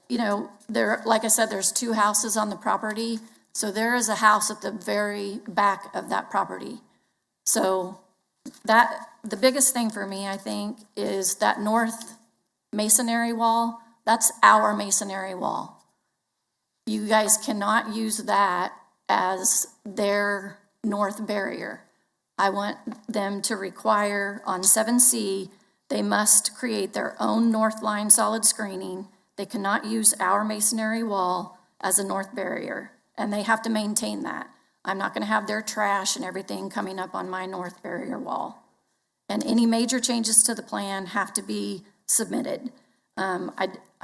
S17: You know, like I said, there's 2 houses on the property. So there is a house at the very back of that property. So the biggest thing for me, I think, is that north masonry wall. That's our masonry wall. You guys cannot use that as their north barrier. I want them to require on 7C, they must create their own north line solid screening. They cannot use our masonry wall as a north barrier, and they have to maintain that. I'm not gonna have their trash and everything coming up on my north barrier wall. And any major changes to the plan have to be submitted.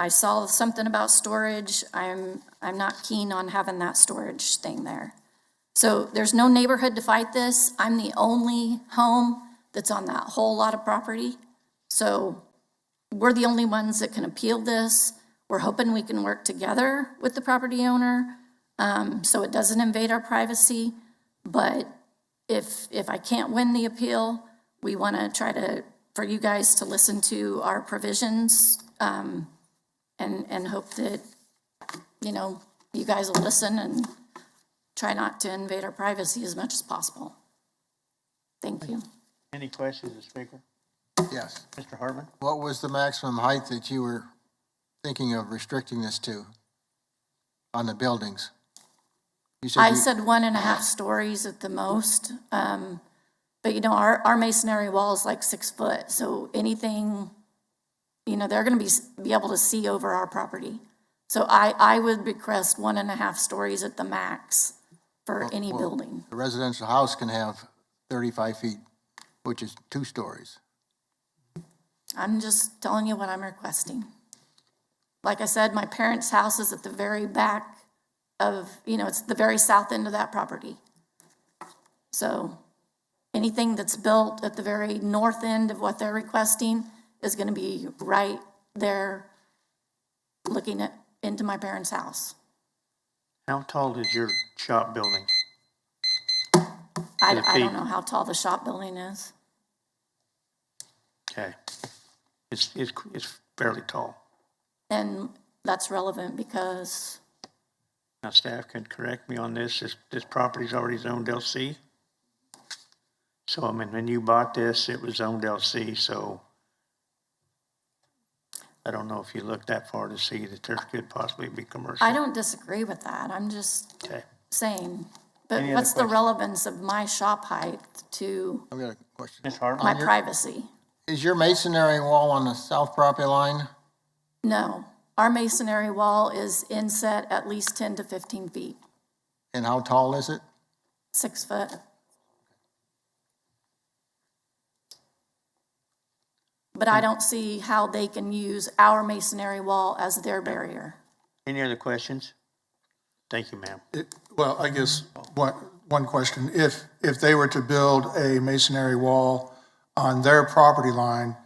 S17: I saw something about storage. I'm not keen on having that storage thing there. So there's no neighborhood to fight this. I'm the only home that's on that whole lot of property. So we're the only ones that can appeal this. We're hoping we can work together with the property owner so it doesn't invade our privacy. But if I can't win the appeal, we want to try for you guys to listen to our provisions and hope that, you know, you guys will listen and try not to invade our privacy as much as possible. Thank you.
S1: Any questions, the speaker?
S13: Yes.
S1: Mr. Hartman?
S13: What was the maximum height that you were thinking of restricting this to on the buildings? You said
S17: I said 1.5 stories at the most. But you know, our masonry wall is like 6 foot. So anything, you know, they're going to be able to see over our property. So I would request 1.5 stories at the max for any building.
S13: A residential house can have 35 feet, which is 2 stories.
S17: I'm just telling you what I'm requesting. Like I said, my parents' house is at the very back of, you know, it's the very south end of that property. So anything that's built at the very north end of what they're requesting is going to be right there looking into my parents' house.
S1: How tall is your shop building?
S17: I don't know how tall the shop building is.
S1: Okay. It's fairly tall.
S17: And that's relevant because
S1: Now, staff can correct me on this. This property's already zoned LC. So, I mean, when you bought this, it was zoned LC, so I don't know if you looked that far to see that there could possibly be commercial.
S17: I don't disagree with that. I'm just
S1: Okay.
S17: saying. But
S1: Any other
S17: what's the
S1: questions?
S17: relevance of my shop height to
S13: I've got a question.
S1: Ms. Hartman?
S17: my privacy?
S13: Is your masonry wall on the south property line?
S17: No. Our masonry wall is inset at least 10 to 15 feet,
S13: And how tall is it?
S17: 6 foot. But I don't see how they can use our masonry wall as their barrier.
S1: Any other questions? Thank you, ma'am.
S14: Well, I guess one question, if they were to build a masonry wall on their property line,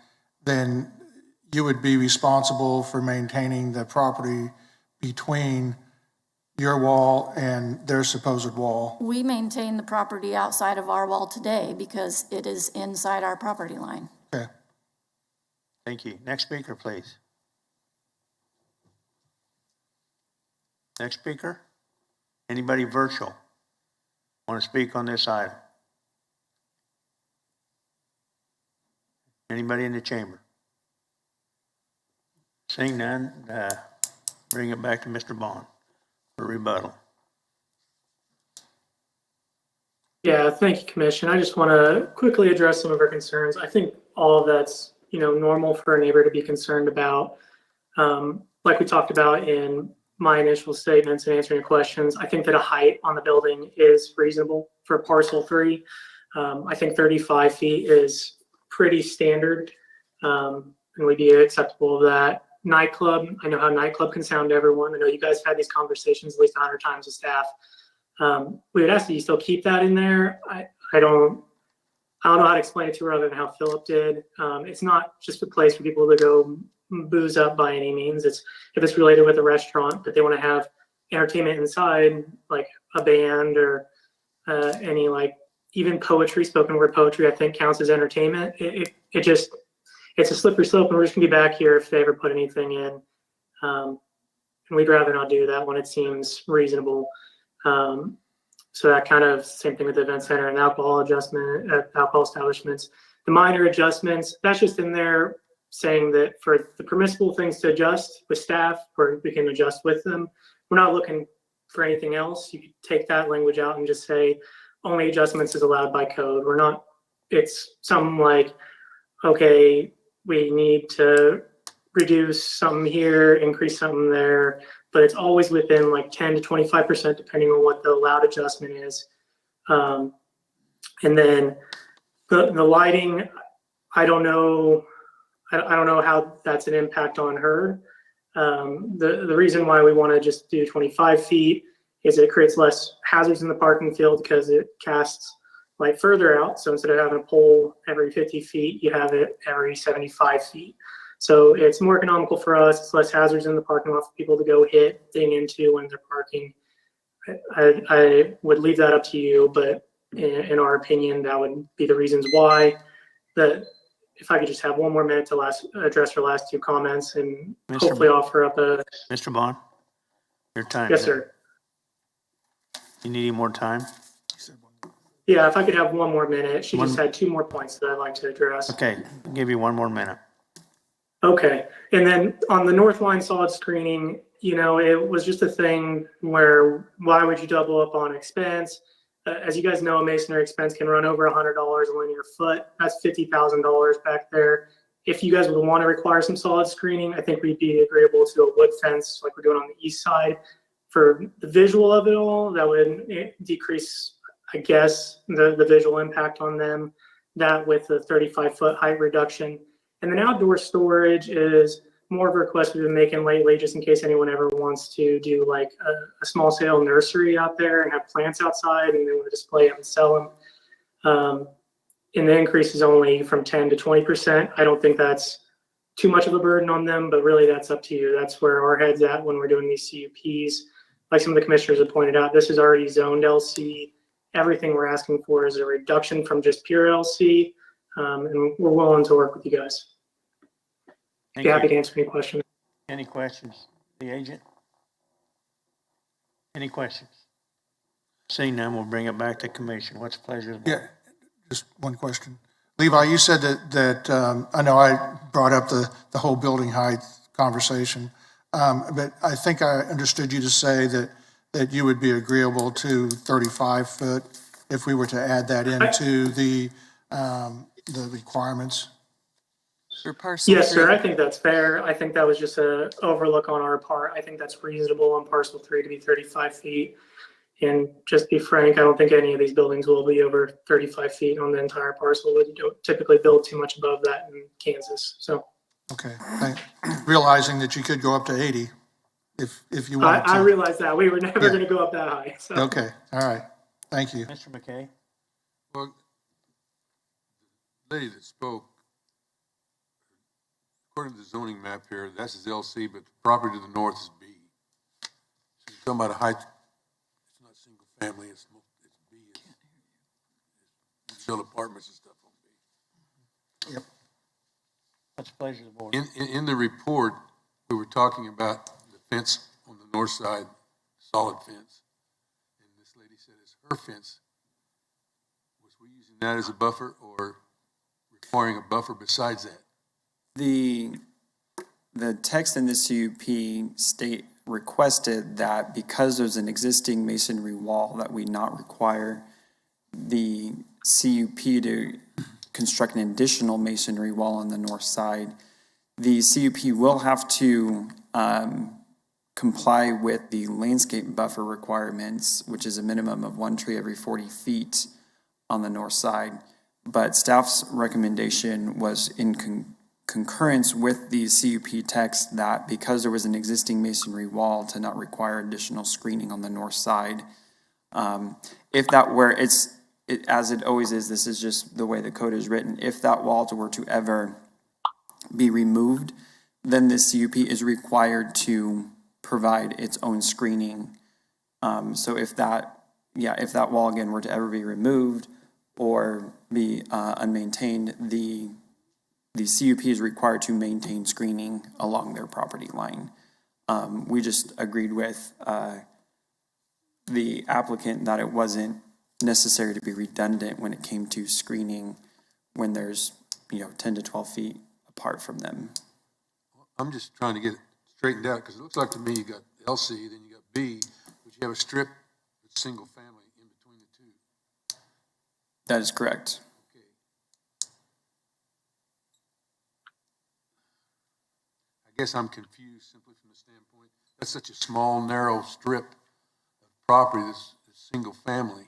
S14: then you would be responsible for maintaining the property between your wall and their supposed wall.
S17: We maintain the property outside of our wall today because it is inside our property line.
S14: Okay.
S1: Thank you. Next speaker, please. Next speaker? Anybody virtual want to speak on this item? Anybody in the chamber? Seeing none, bring it back to Mr. Bond for rebuttal.
S7: Yeah, thank you, Commission. I just want to quickly address some of our concerns. I think all of that's, normal for a neighbor to be concerned about. Like we talked about in my initial statements and answering your questions, I think that a height on the building is reasonable for parcel 3. I think 35 feet is pretty standard, and would be acceptable of that. Nightclub, I know how nightclub can sound to everyone. I know you guys have had these conversations at least 100 times with staff. We would ask that you still keep that in there. I don't know how to explain it to her other than how Philip did. It's not just a place for people to go booze up by any means. If it's related with a restaurant, but they want to have entertainment inside, like a band or any even poetry, spoken word poetry, I think counts as entertainment. It's a slippery slope, and we're just gonna be back here if they ever put anything in. And we'd rather not do that when it seems reasonable. So that kind of same thing with the event center and alcohol establishments. The minor adjustments, that's just in there saying that for the permissible things to adjust with staff, or we can adjust with them. We're not looking for anything else. You could take that language out and just say only adjustments is allowed by code. It's something like, okay, we need to reduce something here, increase something there, but it's always within 10 to 25% depending on what the allowed adjustment is. And then the lighting, I don't know how that's an impact on her. The reason why we want to just do 25 feet is it creates less hazards in the parking field because it casts light further out. So instead of having a pole every 50 feet, you have it every 75 feet. So it's more economical for us. It's less hazards in the parking lot for people to go ding into when they're parking. I would leave that up to you, but in our opinion, that would be the reasons why. If I could just have one more minute to address your last two comments and hopefully offer up a...
S1: Mr. Bond, your time.
S7: Yes, sir.
S1: You need any more time?
S7: Yeah, if I could have one more minute. She just had 2 more points that I'd like to address.
S1: Okay, I'll give you 1 more minute.
S7: Okay, and then on the north line solid screening, it was just a thing where why would you double up on expense? As you guys know, a masonry expense can run over $100 a linear foot. That's $50,000 back there. If you guys would want to require some solid screening, I think we'd be agreeable to a wood fence like we're doing on the east side. For the visual of it all, that would decrease, I guess, the visual impact on them. That with the 35-foot height reduction. And then outdoor storage is more of a request we've been making lately, just in case anyone ever wants to do a small scale nursery out there and have plants outside and they want to display them and sell them. And the increase is only from 10 to 20%. I don't think that's too much of a burden on them, but really that's up to you. That's where our head's at when we're doing these CUPs. Like some of the commissioners have pointed out, this is already zoned LC. Everything we're asking for is a reduction from just pure LC. And we're willing to work with you guys. Be happy to answer any questions.
S1: Any questions? The agent? Any questions? Seeing none, we'll bring it back to commission. What's the pleasure?
S14: Yeah, just one question. Levi, you said that I know I brought up the whole building height conversation, but I think I understood you to say that you would be agreeable to 35 foot if we were to add that into the requirements.
S5: For parcel
S7: Yes,
S5: 3.
S7: sir. I think that's fair. I think that was just an overlook on our part. I think that's reasonable on parcel 3 to be 35 feet. And just be frank, I don't think any of these buildings will be over 35 feet on the entire parcel. We don't typically build too much above that in Kansas. So.
S14: Okay. Realizing that you could go up to 80 if you wanted to.
S7: I realize that. We were never going to go up that high. So.
S14: Okay. All right. Thank you.
S1: Mr. McKay?
S11: Well, the lady that spoke, according to the zoning map here, that's his LC, but the property to the north is B. So you're talking about a height, it's not single family, it's B. It's built apartments and stuff on B.
S14: Yep.
S1: What's the pleasure of the board?
S11: In the report, we were talking about the fence on the north side solid fence. And this lady said it's her fence. Was we using that as a buffer or requiring a buffer besides that?
S8: The text in the CUP requested that because there's an existing masonry wall, that we not require the CUP to construct an additional masonry wall on the north side. The CUP will have to comply with the landscape buffer requirements, which is a minimum of 1 tree every 40 feet on the north side. But staff's recommendation was in concurrence with the CUP text that because there was an existing masonry wall, to not require additional screening on the north side. If that were, as it always is, this is just the way the code is written, if that wall were to ever be removed, then the CUP is required to provide its own screening. So if that wall again were to ever be removed or be unmaintained, the CUP is required to maintain screening along their property line. We just agreed with the applicant that it wasn't necessary to be redundant when it came to screening when there's 10 to 12 feet apart from them.
S11: I'm just trying to get it straightened out because it looks like to me you got LC, then you got B, but you have a strip that's single family in between the two.
S8: That is correct.
S11: Okay. I guess I'm confused simply from the standpoint that's such a small, narrow strip of property that's single family.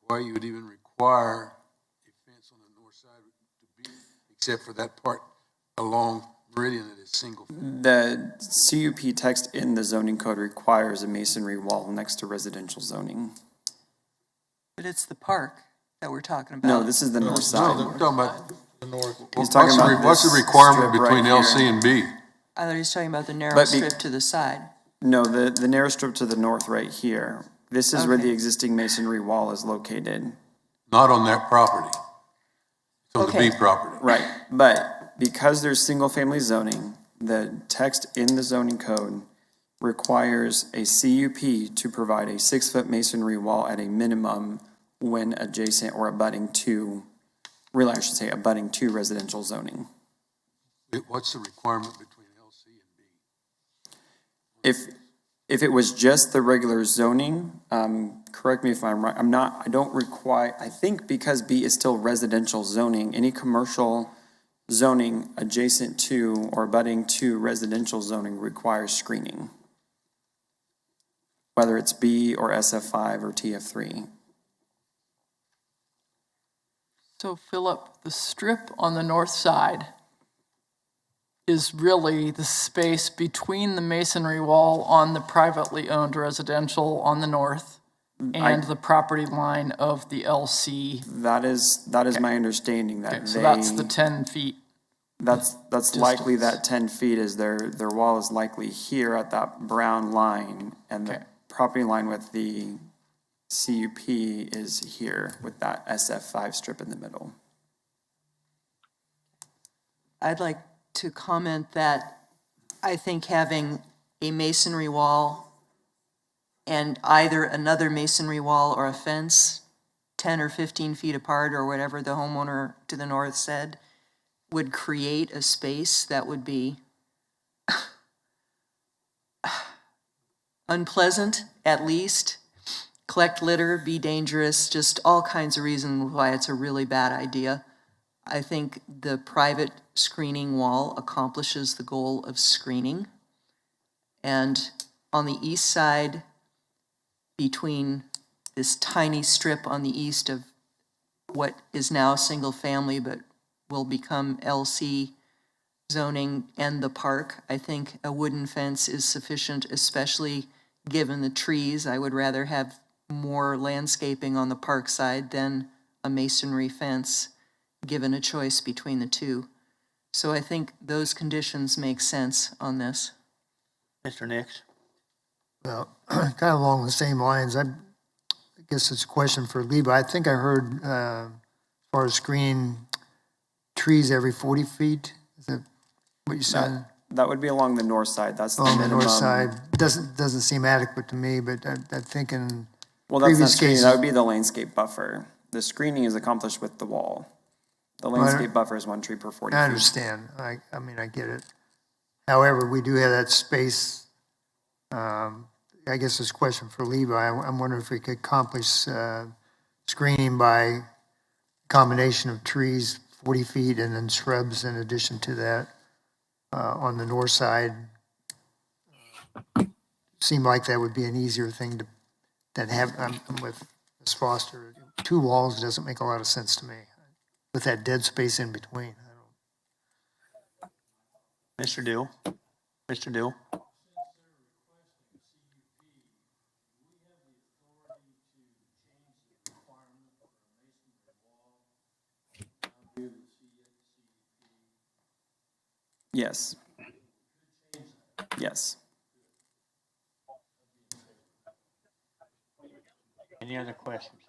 S11: Why you would even require a fence on the north side to be, except for that part along Meridian that is single family.
S8: The CUP text in the zoning code requires a masonry wall next to residential zoning.
S5: But it's the park that we're talking about.
S8: No, this is the north side.
S11: No, I'm talking about the north.
S8: He's talking about
S11: what's the
S8: this
S11: requirement
S8: strip
S11: between
S8: right
S11: LC
S8: here.
S11: and B?
S5: I thought he was talking about the narrow
S8: But
S5: strip to the side.
S8: No, the narrow strip to the north right here. This is where
S5: Okay.
S8: the existing masonry wall is located.
S11: Not on that property. It's on
S5: Okay.
S11: the B property.
S8: Right, but because there's single-family zoning, the text in the zoning code requires a CUP to provide a 6-foot masonry wall at a minimum when adjacent or abutting to residential zoning.
S11: What's the requirement between LC and B?
S8: If it was just the regular zoning, correct me if I'm right, I think because B is still residential zoning, any commercial zoning adjacent to or abutting to residential zoning requires screening. Whether it's B or SF5 or TF3.
S4: So Philip, the strip on the north side is really the space between the masonry wall on the privately owned residential on the north and the property line of the LC.
S8: That is my understanding that
S4: Okay, so that's the 10 feet.
S8: That's likely that 10 feet is their wall is likely here at that brown line, and the property line with the CUP is here with that SF5 strip in the middle.
S5: I'd like to comment that I think having a masonry wall and either another masonry wall or a fence 10 or 15 feet apart or whatever the homeowner to the north said would create a space that would be unpleasant, at least, collect litter, be dangerous, just all kinds of reasons why it's a really bad idea. I think the private screening wall accomplishes the goal of screening. And on the east side, between this tiny strip on the east of what is now single family but will become LC zoning and the park, I think a wooden fence is sufficient, especially given the trees. I would rather have more landscaping on the park side than a masonry fence, given a choice between the two. So I think those conditions make sense on this.
S1: Mr. Nix?
S13: Well, kind of along the same lines, I guess it's a question for Lee, but I think I heard as far as screening trees every 40 feet. Is that what you said?
S8: That would be along the north side. That's the
S18: On the
S8: minimum.
S18: north side, doesn't seem adequate to me, but I think in
S8: Well, that's not
S18: previous
S8: screening.
S18: cases.
S8: That would be the landscape buffer. The screening is accomplished with the wall. The landscape buffer is 1 tree per 40 feet.
S18: I understand. I mean, I get it. However, we do have that space. I guess this question for Levi. I'm wondering if we could accomplish screening by combination of trees 40 feet and then shrubs in addition to that on the north side. Seemed like that would be an easier thing to have. I'm with Ms. Foster. 2 walls doesn't make a lot of sense to me with that dead space in between.
S1: Mr. Dill? Mr. Dill?
S8: Yes. Yes.
S1: Any other questions?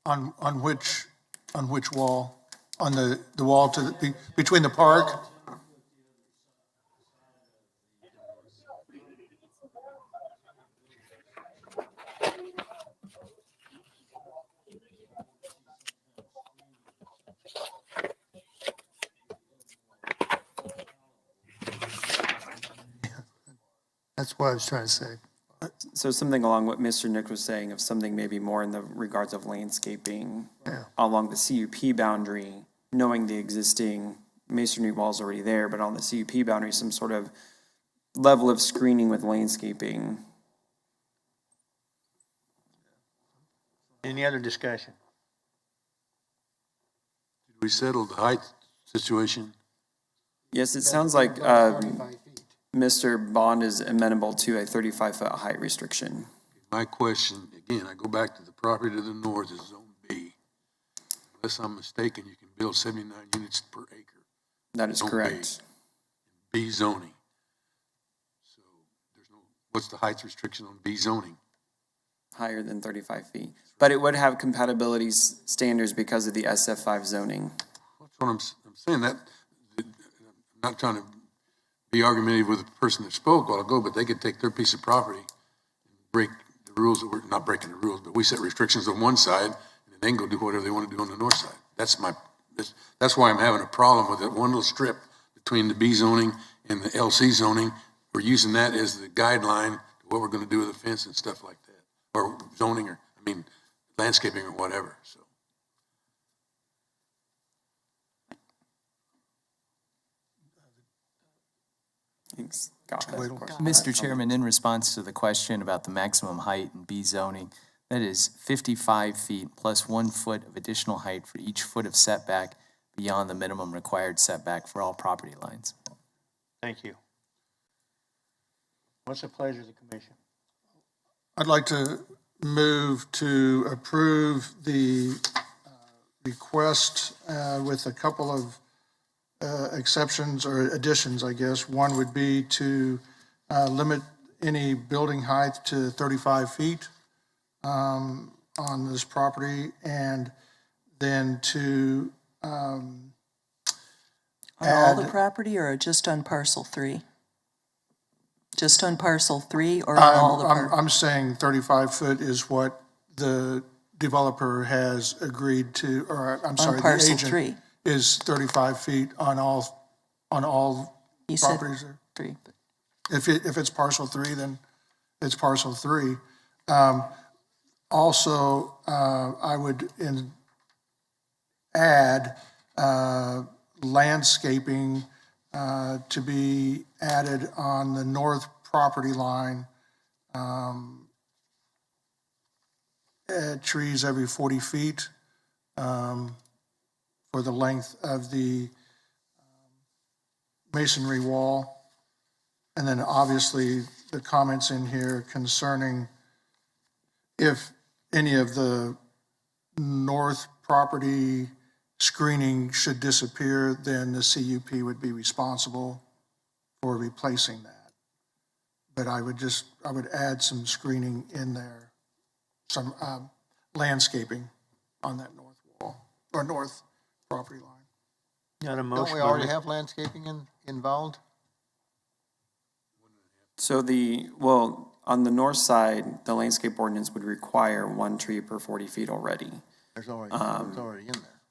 S14: On which wall? On the wall to between the park?
S18: That's what I was trying to say.
S8: So something along what Mr. Nick was saying, of something maybe more in the regards of landscaping along the CUP boundary, knowing the existing masonry walls already there, but on the CUP boundary, some sort of level of screening with landscaping.
S1: Any other discussion?
S11: Did we settle the height situation?
S8: Yes, it sounds like Mr. Bond is amenable to a 35-foot height restriction.
S11: My question, again, I go back to the property to the north is Zone B. Unless I'm mistaken, you can build 79 units per acre.
S8: That is correct.
S11: B zoning. So what's the height restriction on B zoning?
S8: Higher than 35 feet. But it would have compatibility standards because of the SF5 zoning.
S11: That's what I'm saying. I'm not trying to be argumentative with the person that spoke a while ago, but they could take their piece of property and break the rules that we're not breaking the rules, but we set restrictions on one side and then go do whatever they want to do on the north side. That's why I'm having a problem with that one little strip between the B zoning and the LC zoning. We're using that as the guideline to what we're going to do with the fence and stuff like that, or zoning, or landscaping or whatever. So.
S8: Thanks.
S12: Mr. Chairman, in response to the question about the maximum height in B zoning, that is 55 feet plus 1 foot of additional height for each foot of setback beyond the minimum required setback for all property lines.
S1: Thank you. What's the pleasure of the commission?
S14: I'd like to move to approve the request with a couple of exceptions or additions, I guess. One would be to limit any building height to 35 feet on this property, and then to
S5: on all the property or just on parcel 3? Just on parcel 3 or on all the property?
S14: I'm saying 35 foot is what the developer has agreed to, or I'm sorry, the agent
S5: 3.
S14: Is 35 feet on all
S5: You
S14: properties.
S5: said 3.
S14: If it's parcel 3, then it's parcel 3. Also, I would add landscaping to be added on the north property line. Trees every 40 feet for the length of the masonry wall. And then obviously the comments in here concerning if any of the north property screening should disappear, then the CUP would be responsible for replacing that. But I would add some screening in there, some landscaping on that north wall, or north property line.
S1: Got a motion.
S13: Don't we already have landscaping involved?
S8: So on the north side, the landscape ordinance would require 1 tree per 40 feet already.
S13: There's already in there.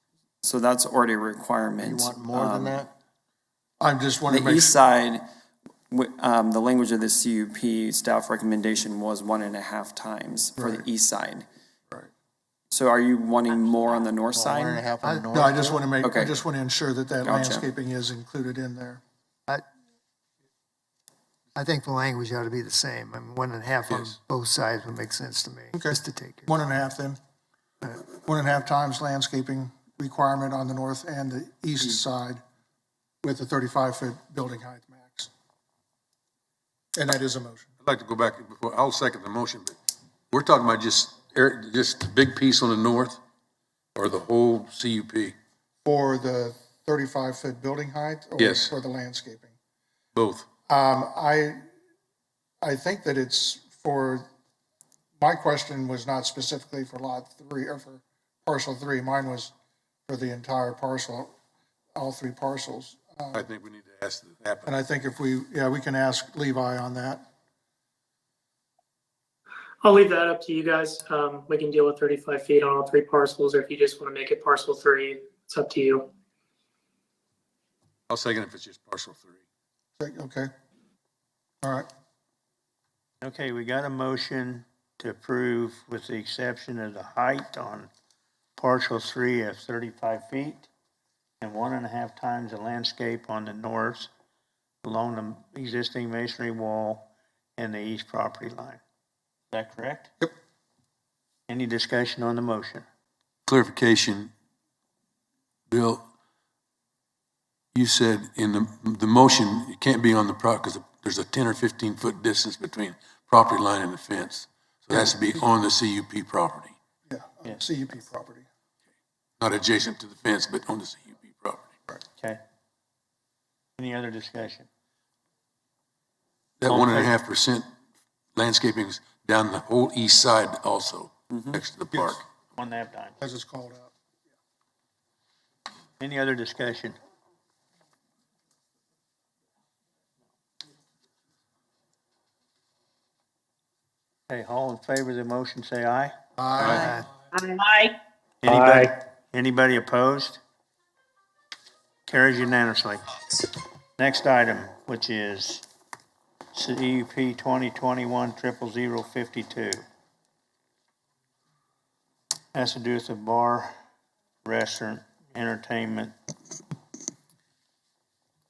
S8: So that's already a
S13: You
S8: requirement.
S13: want more than that?
S14: I just want to
S8: The
S14: make
S8: east
S14: sure,
S8: side, the language of the CUP staff recommendation was 1.5 times for the east side.
S14: Right.
S8: So are you wanting more on the north side?
S13: 1.5 on the north?
S14: no, I just want to
S8: Okay.
S14: I just want to ensure that
S8: Gotcha.
S14: landscaping is included in there.
S18: I think the language ought to be the same. I mean, 1.5 on
S11: Yes.
S18: both sides would make sense to me,
S14: Okay.
S18: just to take it.
S14: 1.5 then. 1.5 times landscaping requirement on the north and the east side with the 35-foot building height max. And that is a motion.
S11: I'd like to go back before, I'll second the motion, but we're talking about just the big piece on the north or the whole CUP?
S14: For the 35-foot building height?
S11: Yes.
S14: Or for the landscaping?
S11: Both.
S14: I think that it's for, my question was not specifically for lot 3 or for parcel 3. Mine was for the entire parcel, all 3 parcels.
S11: I think we need to ask that.
S14: And I think if we can ask Levi on that.
S7: I'll leave that up to you guys. We can deal with 35 feet on all 3 parcels, or if you just want to make it parcel 3, it's up to you.
S11: I'll second if it's just parcel 3.
S14: Okay. All right.
S1: Okay, we got a motion to approve with the exception of the height on parcel 3 of 35 feet and 1.5 times the landscape on the north along the existing masonry wall and the east property line. Is that correct?
S14: Yep.
S1: Any discussion on the motion?
S11: Clarification, Bill, you said in the motion, it can't be on the property because there's a 10 or 15 foot distance between property line and the fence. So it has to be on the CUP property,
S14: Yeah, CUP property.
S11: not adjacent to the fence, but on the CUP property.
S1: Okay. Any other discussion?
S11: That 1.5% landscaping's down the whole east side also, next to the park.
S1: 1.5 times.
S14: As it's called out.
S1: Any other discussion? Okay, all in favor of the motion, say aye.
S14: Aye.
S1: Anybody opposed? Carries unanimously. Next item, which is CUP 2021-00052. Has to do with the bar, restaurant, entertainment,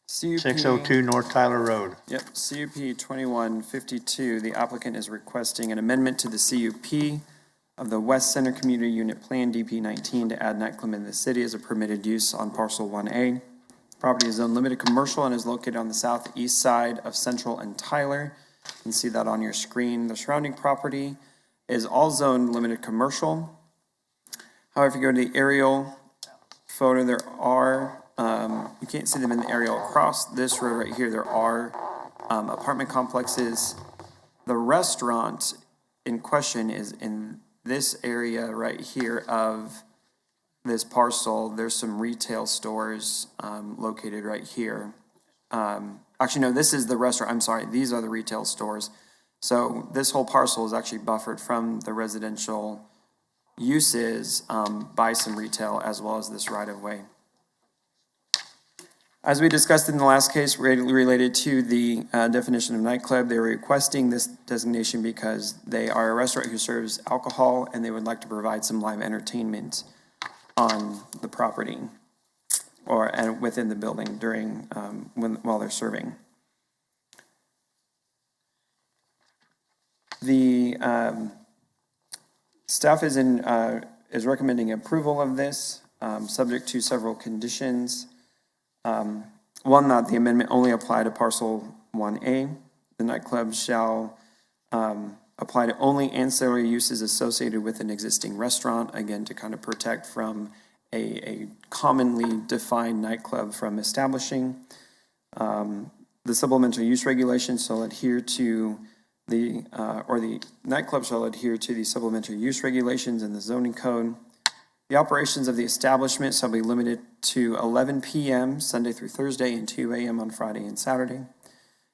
S8: CUP
S1: 602 North Tyler Road.
S8: Yep, CUP 2152, the applicant is requesting an amendment to the CUP of the West Center Community Unit Plan DP 19 to add nightclub in the city as a permitted use on parcel 1A. Property is zone limited commercial and is located on the southeast side of Central and Tyler. You can see that on your screen. The surrounding property is all zone limited commercial. However, if you go to the aerial photo, there are, you can't see them in the aerial. Across this road right here, there are apartment complexes. The restaurant in question is in this area right here of this parcel. There's some retail stores located right here. Actually, no, this is the restaurant. I'm sorry, these are the retail stores. So this whole parcel is actually buffered from the residential uses by some retail as well as this right-of-way. As we discussed in the last case related to the definition of nightclub, they were requesting this designation because they are a restaurant who serves alcohol and they would like to provide some live entertainment on the property and within the building during while they're serving. The staff is recommending approval of this, subject to several conditions. One, that the amendment only apply to parcel 1A. The nightclub shall apply to only ancillary uses associated with an existing restaurant, again, to kind of protect from a commonly defined nightclub from establishing. The supplemental use regulations shall adhere to the nightclub shall adhere to the supplemental use regulations in the zoning code. The operations of the establishment shall be limited to 11 p.m. Sunday through Thursday and 2 a.m. on Friday and Saturday.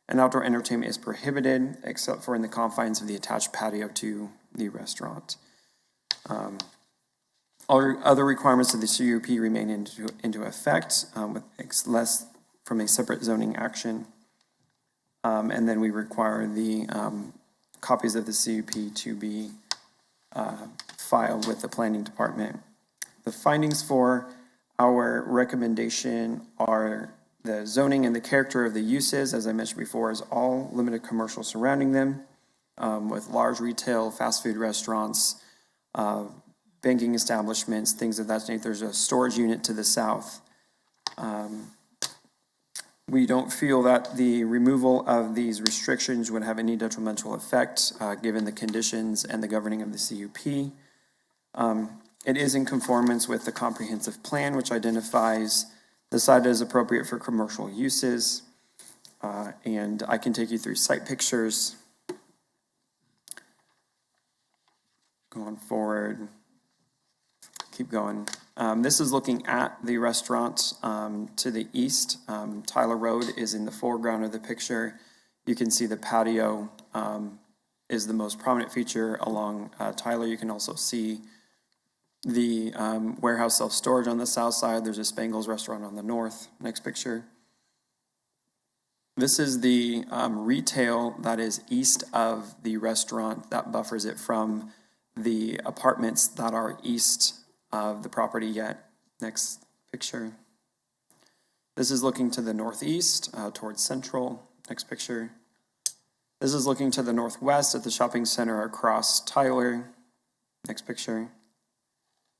S8: and outdoor entertainment is prohibited except for in the confines of the attached patio to the restaurant. All other requirements of the CUP remain into effect with less from a separate zoning action. And then we require the copies of the CUP to be filed with the planning department. The findings for our recommendation are the zoning and the character of the uses, as I mentioned before, is all limited commercial surrounding them, with large retail, fast food restaurants, banking establishments, things of that nature. There's a storage unit to the south. We don't feel that the removal of these restrictions would have any detrimental effect, given the conditions and the governing of the CUP. It is in conformance with the comprehensive plan, which identifies the site as appropriate for commercial uses. And I can take you through site pictures. Going forward, keep going. This is looking at the restaurant to the east. Tyler Road is in the foreground of the picture. You can see the patio is the most prominent feature along Tyler. You can also see the warehouse self-storage on the south side. There's a Spangles restaurant on the north. Next picture. This is the retail that is east of the restaurant that buffers it from the apartments that are east of the property yet. Next picture. This is looking to the northeast towards Central. Next picture. This is looking to the northwest at the shopping center across Tyler. Next picture.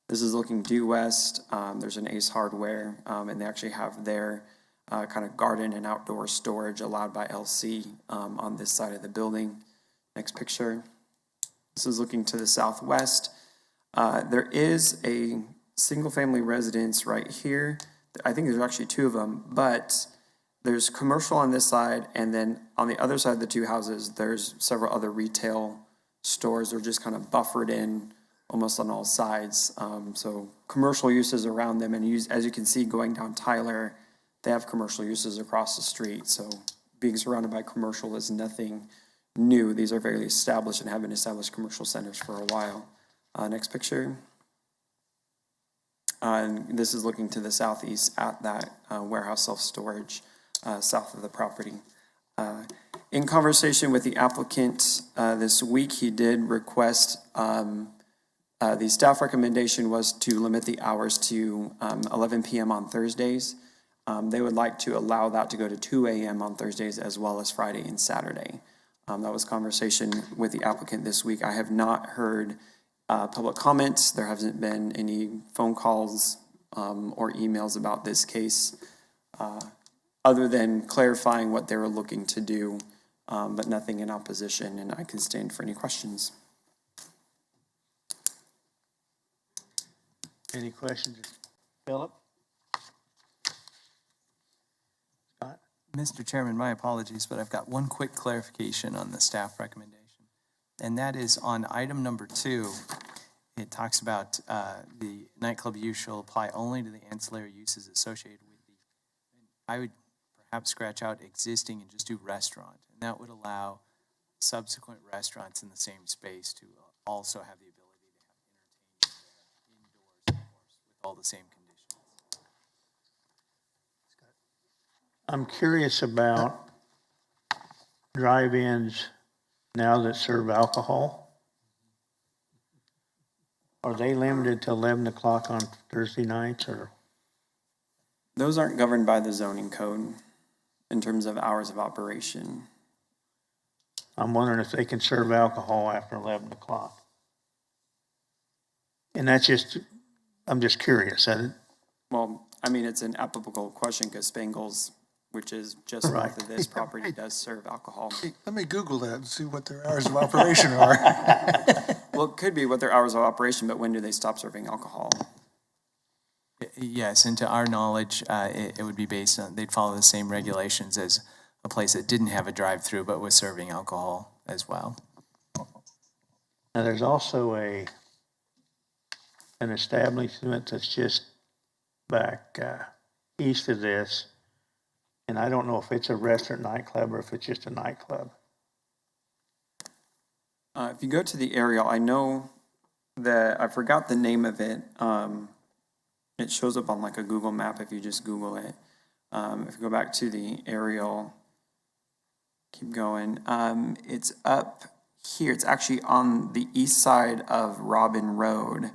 S8: This is looking due west. There's an Ace Hardware, and they actually have their kind of garden and outdoor storage allowed by LC on this side of the building. Next picture. This is looking to the southwest. There is a single-family residence right here. I think there's actually two of them, but there's commercial on this side, and then on the other side of the two houses, there's several other retail stores. They're just kind of buffered in almost on all sides. So commercial uses around them, and as you can see going down Tyler, they have commercial uses across the street. So being surrounded by commercial is nothing new. These are very established and have been established commercial centers for a while. Next picture. And this is looking to the southeast at that warehouse self-storage south of the property. In conversation with the applicant this week, he did request, the staff recommendation was to limit the hours to 11 p.m. on Thursdays. They would like to allow that to go to 2 a.m. on Thursdays as well as Friday and Saturday. That was conversation with the applicant this week. I have not heard public comments. There hasn't been any phone calls or emails about this case, other than clarifying what they were looking to do, but nothing in opposition, and I can stand for any questions.
S1: Any questions? Philip? Scott?
S12: Mr. Chairman, my apologies, but I've got one quick clarification on the staff recommendation. And that is on item number 2, it talks about the nightclub use shall apply only to the ancillary uses associated with I would perhaps scratch out existing and just do restaurant. And that would allow subsequent restaurants in the same space to also have the ability to have entertainment indoors, of course, with all the same conditions.
S1: I'm curious about drive-ins now that serve alcohol. Are they limited to 11 o'clock on Thursday nights, or?
S8: Those aren't governed by the zoning code in terms of hours of operation.
S1: I'm wondering if they can serve alcohol after 11 o'clock. And that's just, I'm just curious.
S8: Well, I mean, it's an applicable question because Spangles, which is just north of this property, does serve alcohol.
S14: Hey, let me Google that and see what their hours of operation are.
S8: Well, it could be what their hours of operation, but when do they stop serving alcohol?
S12: Yes, and to our knowledge, it would be based on, they'd follow the same regulations as a place that didn't have a drive-through but was serving alcohol as well.
S1: Now, there's also an establishment that's just back east of this And I don't know if it's a restaurant nightclub or if it's just a nightclub.
S8: If you go to the aerial, I know that, I forgot the name of it. It shows up on like a Google map if you just Google it. If you go back to the aerial, keep going. It's up here. It's actually on the east side of Robin Road.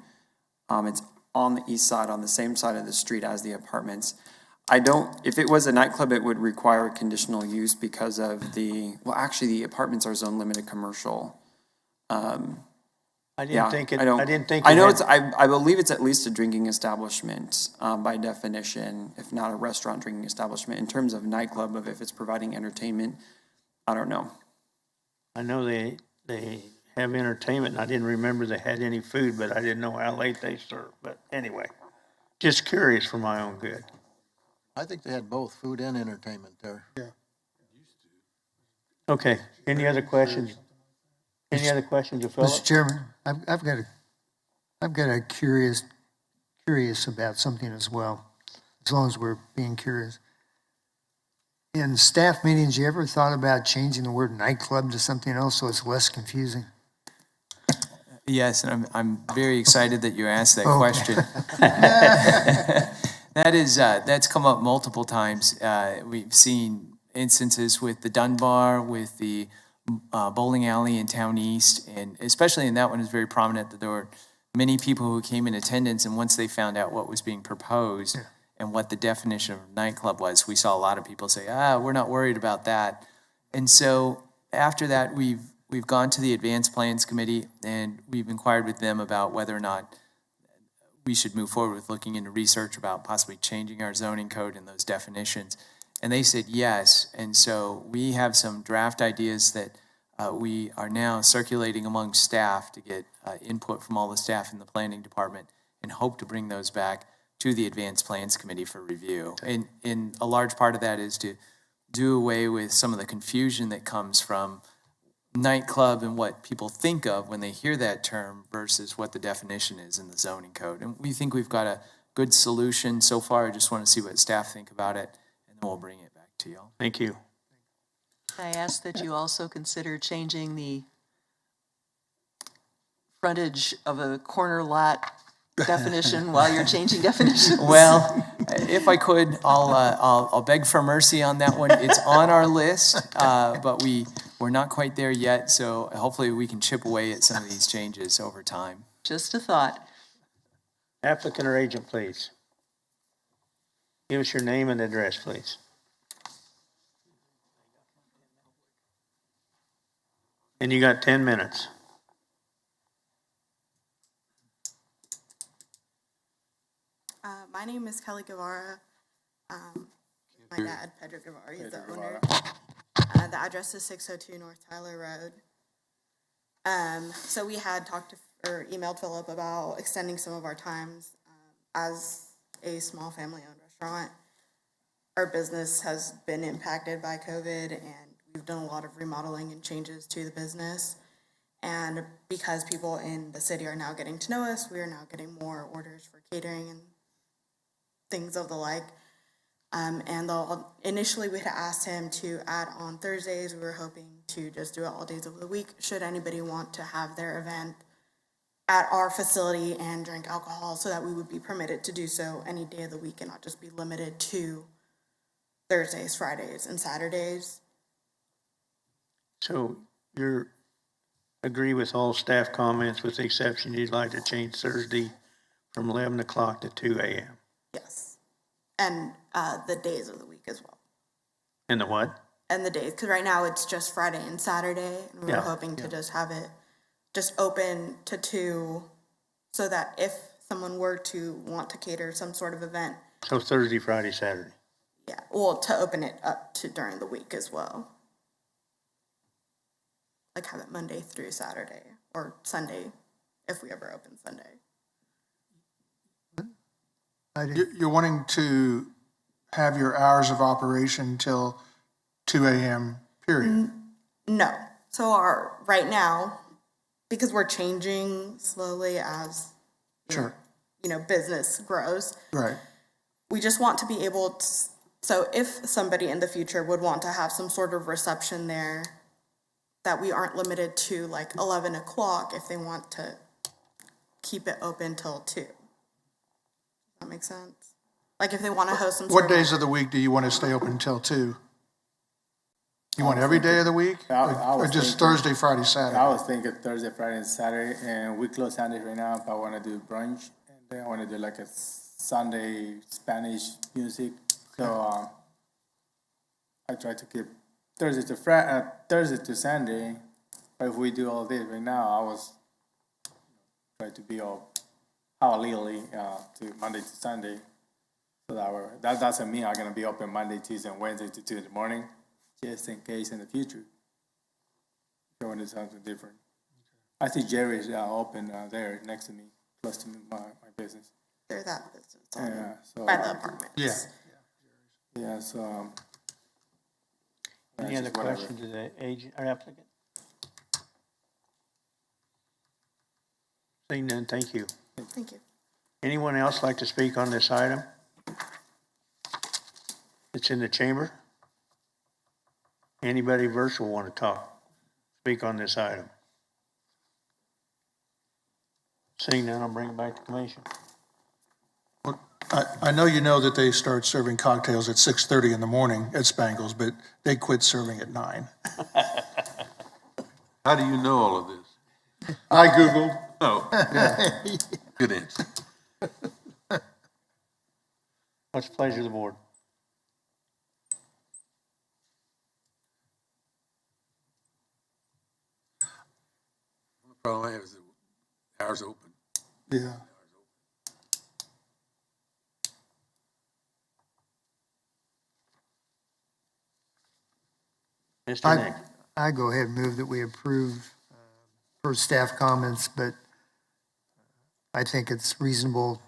S8: It's on the east side, on the same side of the street as the apartments. If it was a nightclub, it would require conditional use because of actually the apartments are zone limited commercial.
S1: I didn't think it.
S8: I believe it's at least a drinking establishment by definition, if not a restaurant drinking establishment. In terms of nightclub, if it's providing entertainment, I don't know.
S1: I know they have entertainment, and I didn't remember they had any food, but I didn't know how late they served. But anyway, just curious for my own good.
S13: I think they had both food and entertainment there.
S14: Yeah.
S1: Okay, any other questions? Any other questions of Philip?
S18: Mr. Chairman, I've got a curious about something as well, as long as we're being curious. In staff meetings, you ever thought about changing the word nightclub to something else so it's less confusing?
S12: Yes, and I'm very excited that you asked that question. That's come up multiple times. We've seen instances with the Dunbar, with the bowling alley in Town East, and especially in that one, is very prominent that there were many people who came in attendance, and once they found out what was being proposed and what the definition of nightclub was, we saw a lot of people say, we're not worried about that. And so after that, we've gone to the Advanced Plans Committee, and we've inquired with them about whether or not we should move forward with looking into research about possibly changing our zoning code and those definitions. And they said yes. And so we have some draft ideas that we are now circulating among staff to get input from all the staff in the planning department, and hope to bring those back to the Advanced Plans Committee for review. And a large part of that is to do away with some of the confusion that comes from nightclub and what people think of when they hear that term versus what the definition is in the zoning code. And we think we've got a good solution so far. I just want to see what staff think about it, and then we'll bring it back to y'all.
S1: Thank you.
S5: I ask that you also consider changing the frontage of a corner lot definition while you're changing definitions.
S12: Well, if I could, I'll beg for mercy on that one. It's on our list, but we're not quite there yet, so hopefully we can chip away at some of these changes over time.
S5: Just a thought.
S1: Applicant or agent, please. Give us your name and address, please. And you got 10 minutes.
S19: My name is Kelly Guevara. My dad, Pedro Guevara, he's the owner. The address is 602 North Tyler Road. So we had talked to, or emailed Philip about extending some of our times. As a small family-owned restaurant, our business has been impacted by COVID, and we've done a lot of remodeling and changes to the business. And because people in the city are now getting to know us, we are now getting more orders for catering and things of the like. And initially we had asked him to add on Thursdays. We were hoping to just do it all days of the week, should anybody want to have their event at our facility and drink alcohol, so that we would be permitted to do so any day of the week and not just be limited to Thursdays, Fridays, and Saturdays.
S1: So you agree with all staff comments with the exception you'd like to change Thursday from 11 o'clock to 2 a.m.?
S19: Yes. And the days of the week as well.
S1: And the what?
S19: And the days, because right now it's just Friday and Saturday, and we were hoping to just have it just open to 2, so that if someone were to want to cater some sort of event.
S1: So Thursday, Friday, Saturday.
S19: Yeah, well, to open it up to during the week as well. Like have it Monday through Saturday, or Sunday, if we ever open Sunday.
S14: You're wanting to have your hours of operation till 2 a.m., period?
S19: No. So right now, because we're changing slowly as business grows.
S14: Right.
S19: We just want to be able So if somebody in the future would want to have some sort of reception there, that we aren't limited to like 11 o'clock if they want to keep it open till 2. Does that make sense? Like if they want to host some sort
S14: What
S19: of.
S14: days of the week do you want to stay open until 2? You want every day of the week? Or just Thursday, Friday, Saturday?
S20: I was thinking Thursday, Friday, and Saturday, and we close Sunday right now. If I want to do brunch, and then I want to do like a Sunday Spanish music. So I try to keep Thursday to Sunday. But if we do all this right now, I was try to be all legally to Monday to Sunday. So that doesn't mean I'm gonna be open Monday, Tuesday, and Wednesday to 2 in the morning, just in case in the future. If I want to do something different. I see Jerry's open there next to me, close to my business.
S19: They're that business.
S20: Yeah, so
S19: By the apartments.
S14: Yeah.
S20: yeah, so.
S1: Any other questions to the agent or applicant? Seeing none, thank you.
S19: Thank you.
S1: Anyone else like to speak on this item? It's in the chamber. Anybody virtual want to speak on this item? Seeing none, I'll bring it back to commission.
S14: I know you know that they start serving cocktails at 6:30 in the morning at Spangles, but they quit serving at 9.
S11: How do you know all of this?
S14: I Googled.
S11: Oh,
S14: Yeah.
S11: good answer.
S1: What's the pleasure of the board?
S11: The problem I have is the hours open.
S14: Yeah.
S1: Mr. Nick.
S18: I go ahead and move that we approve per staff comments, but I think it's reasonable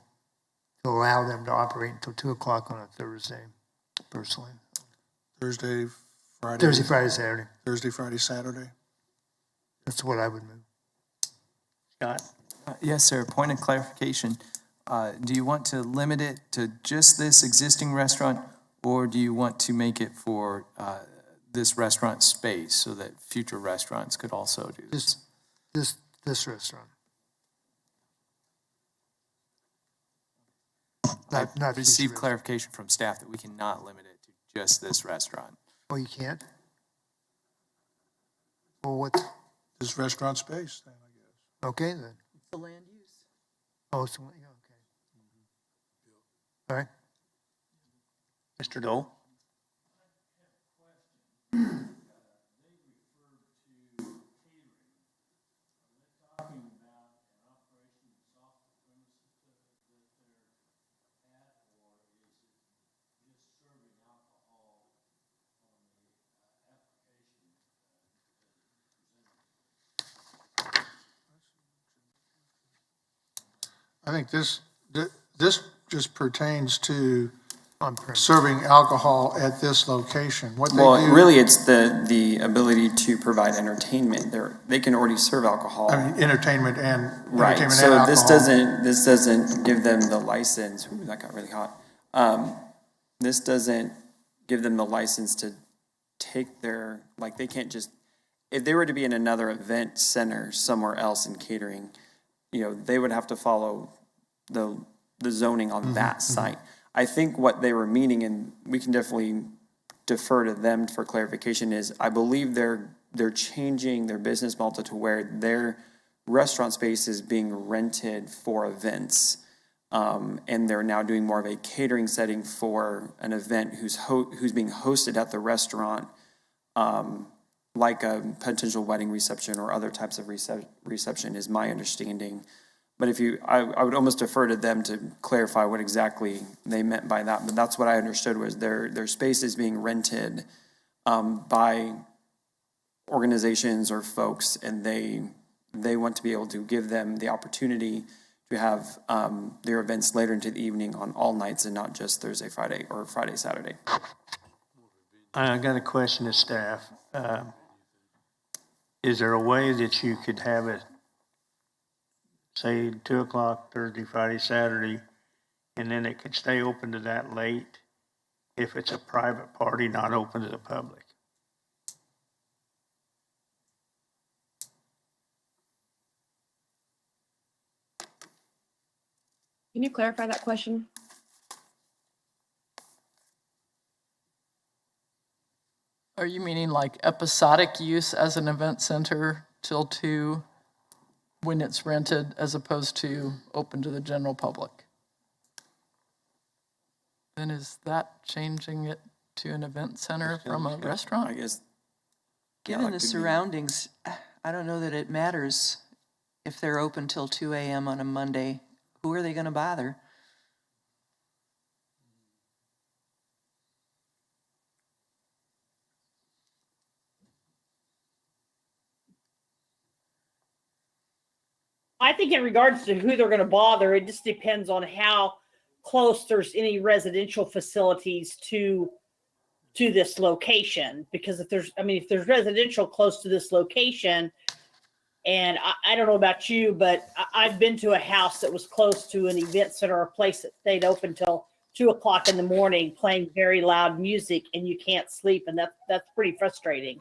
S18: to allow them to operate until 2 o'clock on a Thursday, personally.
S14: Thursday, Friday.
S18: Thursday, Friday, Saturday.
S14: Thursday, Friday, Saturday.
S18: That's what I would move.
S1: Scott?
S12: Yes, sir. Point of clarification. Do you want to limit it to just this existing restaurant, or do you want to make it for this restaurant space so that future restaurants could also do this?
S18: This restaurant.
S12: I
S18: Not
S12: received clarification from staff that we cannot limit it to just this restaurant.
S18: Oh, you can't? Well, what?
S14: This restaurant space, then, I guess.
S18: Okay, then.
S5: The land use.
S18: Oh, so, yeah, okay. All right.
S1: Mr. Dole?
S14: I think this just pertains to
S18: On-premise.
S14: serving alcohol at this location. What they
S8: Well,
S14: do,
S8: really, it's the ability to provide entertainment. They can already serve alcohol.
S14: I mean, entertainment and
S8: Right,
S14: entertainment and
S8: so
S14: alcohol.
S8: this doesn't give them the license, ooh, that got really hot. This doesn't give them the license to take their, like, they can't just, if they were to be in another event center somewhere else in catering, they would have to follow the zoning on that site. I think what they were meaning, and we can definitely defer to them for clarification, is I believe they're changing their business model to where their restaurant space is being rented for events. And they're now doing more of a catering setting for an event who's being hosted at the restaurant, like a potential wedding reception or other types of reception is my understanding. But I would almost defer to them to clarify what exactly they meant by that. But that's what I understood was their space is being rented by organizations or folks, and they want to be able to give them the opportunity to have their events later into the evening on all nights and not just Thursday, Friday, or Friday, Saturday.
S1: I got a question to staff. Is there a way that you could have it, say, 2 o'clock Thursday, Friday, Saturday, and then it could stay open to that late if it's a private party not open to the public.
S21: Can you clarify that question?
S4: Are you meaning like episodic use as an event center till 2 when it's rented as opposed to open to the general public? Then is that changing it to an event center from a restaurant?
S8: I guess.
S5: Given the surroundings, I don't know that it matters if they're open till 2 a.m. on a Monday. Who are they going to bother?
S22: I think in regards to who they're going to bother, it just depends on how close there's any residential facilities to this location. Because if there's residential close to this location, and I don't know about you, but I've been to a house that was close to an event center or a place that stayed open till 2 o'clock in the morning, playing very loud music, and you can't sleep, and that's pretty frustrating.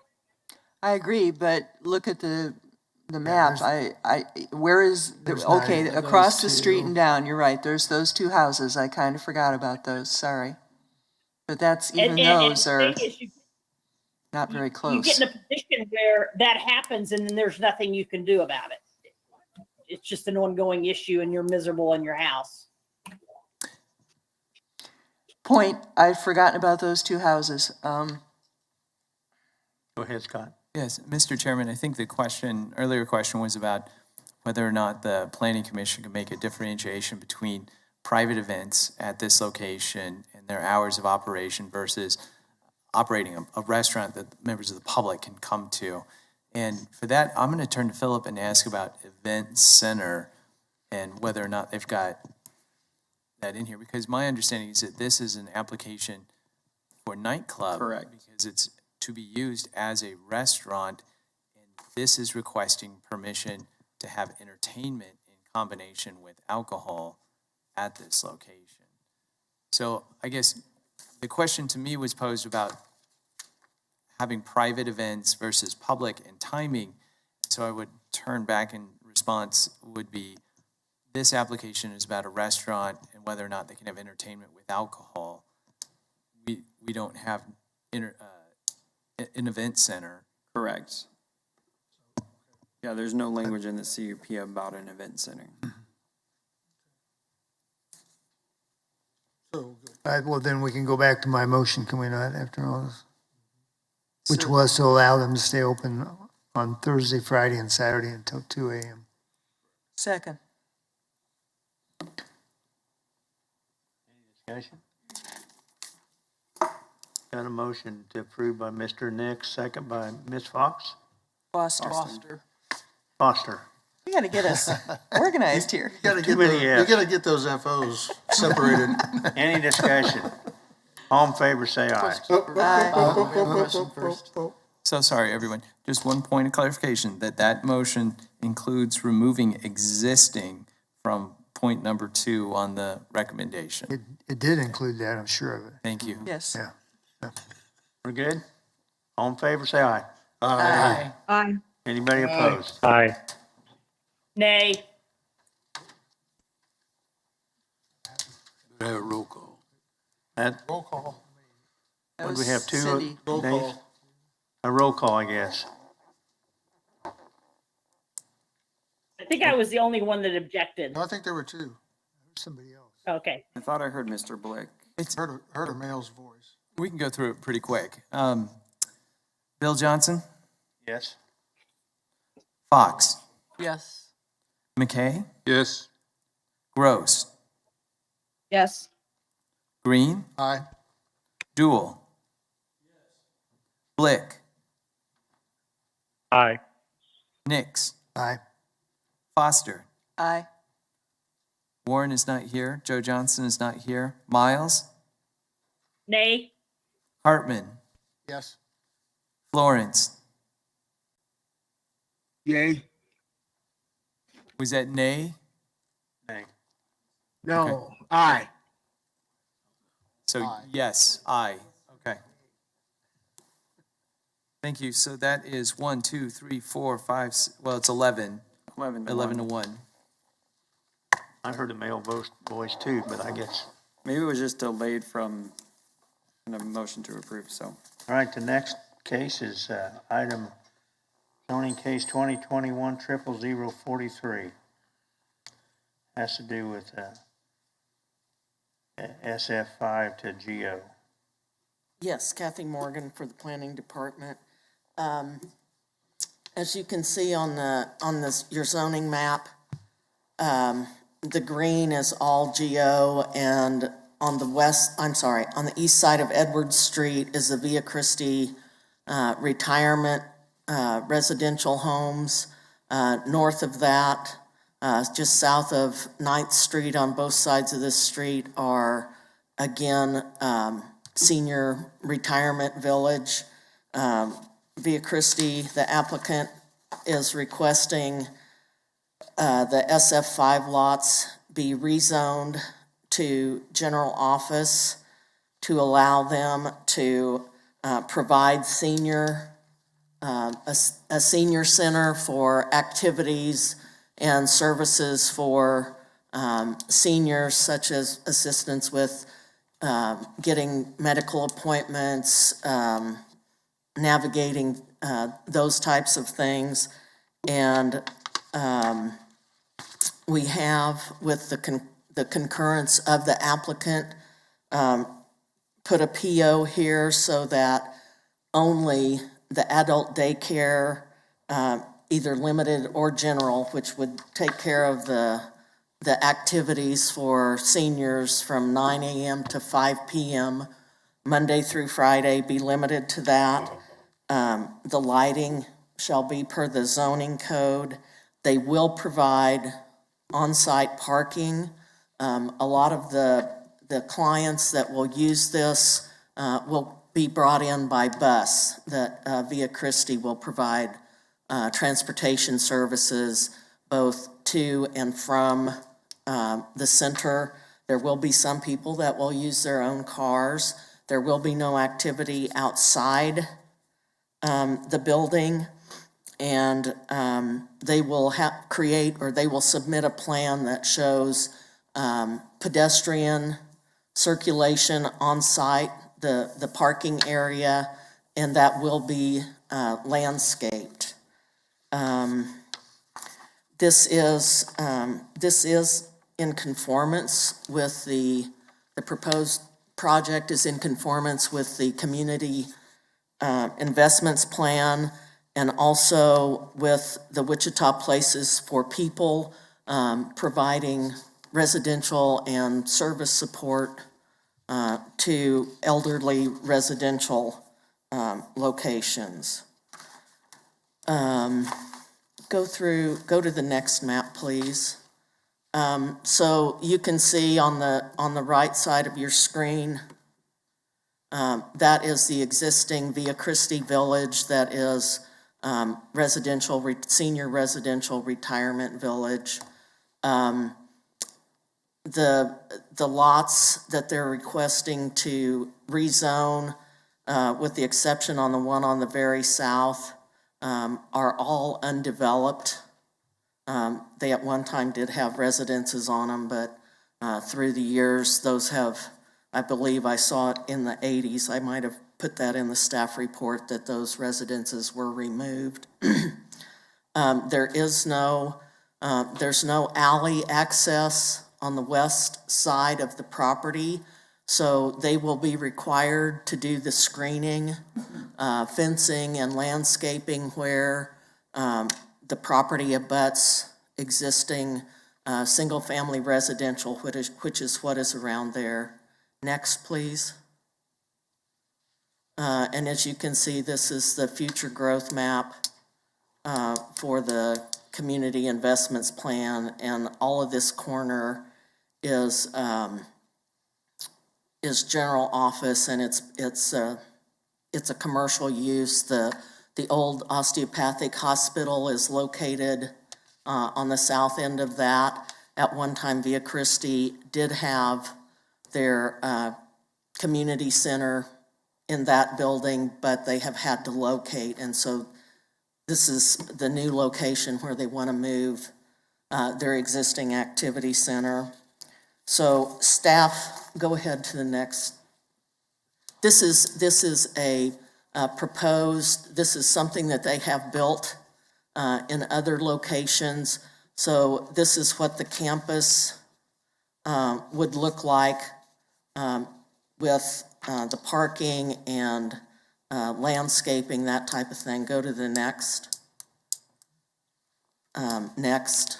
S5: I agree, but look at the map. Where is okay, across the street and down, you're right, there's those 2 houses. I kind of forgot about those, sorry. But that's, even those are not very close.
S22: You get in a position where that happens and then there's nothing you can do about it. It's just an ongoing issue and you're miserable in your house.
S5: Point, I'd forgotten about those 2 houses.
S1: Go ahead, Scott.
S12: Yes, Mr. Chairman, I think the earlier question was about whether or not the Planning Commission can make a differentiation between private events at this location and their hours of operation versus operating a restaurant that members of the public can come to. And for that, I'm going to turn to Philip and ask about event center and whether or not they've got that in here, because my understanding is that this is an application for Nightclub.
S8: Correct.
S12: Because it's to be used as a restaurant, and this is requesting permission to have entertainment in combination with alcohol at this location. So I guess the question to me was posed about having private events versus public and timing. So I would turn back, and response would be, this application is about a restaurant and whether or not they can have entertainment with alcohol. We don't have an event center.
S8: Correct. Yeah, there's no language in the CUP about an event center.
S18: All right, well, then we can go back to my motion, can we not, after all this? Which was to allow them to stay open on Thursday, Friday, and Saturday until 2 a.m.
S5: Second.
S1: Discussion? Got a motion to approve by Mr. Nix, second by Ms. Fox?
S5: Foster.
S1: Foster.
S5: You got to get us organized here.
S14: You gotta get those FOs separated.
S1: Any discussion? All in favor, say aye.
S12: So sorry, everyone. Just one point of clarification, that motion includes removing existing from point number 2 on the recommendation.
S18: It did include that, I'm sure of it.
S12: Thank you.
S5: Yes.
S18: Yeah.
S1: We're good? All in favor, say aye.
S5: Aye.
S21: Aye.
S1: Anybody opposed?
S2: Aye.
S22: Nay.
S11: Have a roll call.
S14: Roll call.
S1: What do we have, 2
S5: Cindy.
S14: Roll
S1: nays?
S14: call.
S1: A roll call, I guess.
S22: I think I was the only one that objected.
S14: No, I think there were 2.
S18: Somebody else.
S22: Okay.
S8: I thought I heard Mr. Blick.
S14: Heard a male's voice.
S12: We can go through it pretty quick. Bill Johnson,
S1: Yes.
S12: Fox,
S4: Yes.
S12: McKay,
S11: Yes.
S12: Gross,
S21: Yes.
S12: Green,
S14: Aye.
S12: Dool, Blick,
S2: Aye.
S12: Nix,
S18: Aye.
S12: Foster.
S5: Aye.
S12: Warren is not here. Joe Johnson is not here. Miles,
S22: Nay.
S12: Hartman,
S14: Yes.
S12: Florence.
S16: Yay.
S12: Was that nay?
S1: Nay.
S16: No.
S12: Okay.
S16: Aye.
S12: So, yes, aye. Okay. Thank you. So that is 1, 2, 3, 4, 5, well, it's 11.
S8: 11 to
S12: 11 to
S8: 1.
S12: 1.
S1: I heard a male voice too, but I guess.
S8: Maybe it was just delayed from a motion to approve, so.
S1: All right, the next case is item zoning case 2021-00043. Has to do with SF5 to GO.
S9: Yes, Kathy Morgan for the Planning Department. As you can see on your zoning map, the green is all GO, and on the east side of Edwards Street is the Via Christi retirement residential homes. North of that, just south of 9th Street on both sides of this street are, again, senior retirement village. Via Christi, the applicant is requesting the SF5 lots be rezoned to general office to allow them to provide a senior center for activities and services for seniors, such as assistance with getting medical appointments, navigating those types of things. And we have, with the concurrence of the applicant, put a PO here so that only the adult daycare, either limited or general, which would take care of the activities for seniors from 9 a.m. to 5 p.m., Monday through Friday, be limited to that. The lighting shall be per the zoning code. They will provide on-site parking. A lot of the clients that will use this will be brought in by bus, that Via Christi will provide transportation services both to and from the center. There will be some people that will use their own cars. There will be no activity outside the building, and they will they will submit a plan that shows pedestrian circulation on site, the parking area, and that will be landscaped. This is in conformance with the proposed project is in conformance with the community investments plan, and also with the Wichita Places for People, providing residential and service support to elderly residential locations. Go to the next map, please. So you can see on the right side of your screen, that is the existing Via Christi Village that is senior residential retirement village. The lots that they're requesting to rezone, with the exception on the one on the very south, are all undeveloped. They at one time did have residences on them, but through the years, those have, I believe I saw it in the 80s. I might have put that in the staff report that those residences were removed. There's no alley access on the west side of the property, so they will be required to do the screening, fencing and landscaping where the property abuts existing single-family residential, which is what is around there. Next, please. And as you can see, this is the future growth map for the community investments plan, and all of this corner is general office, and it's a commercial use. The old osteopathic hospital is located on the south end of that. At one time, Via Christi did have their community center in that building, but they have had to locate. And so this is the new location where they want to move their existing activity center. So staff, go ahead to the next. This is a proposed, this is something that they have built in other locations. So this is what the campus would look like with the parking and landscaping, that type of thing. Go to the next. Next.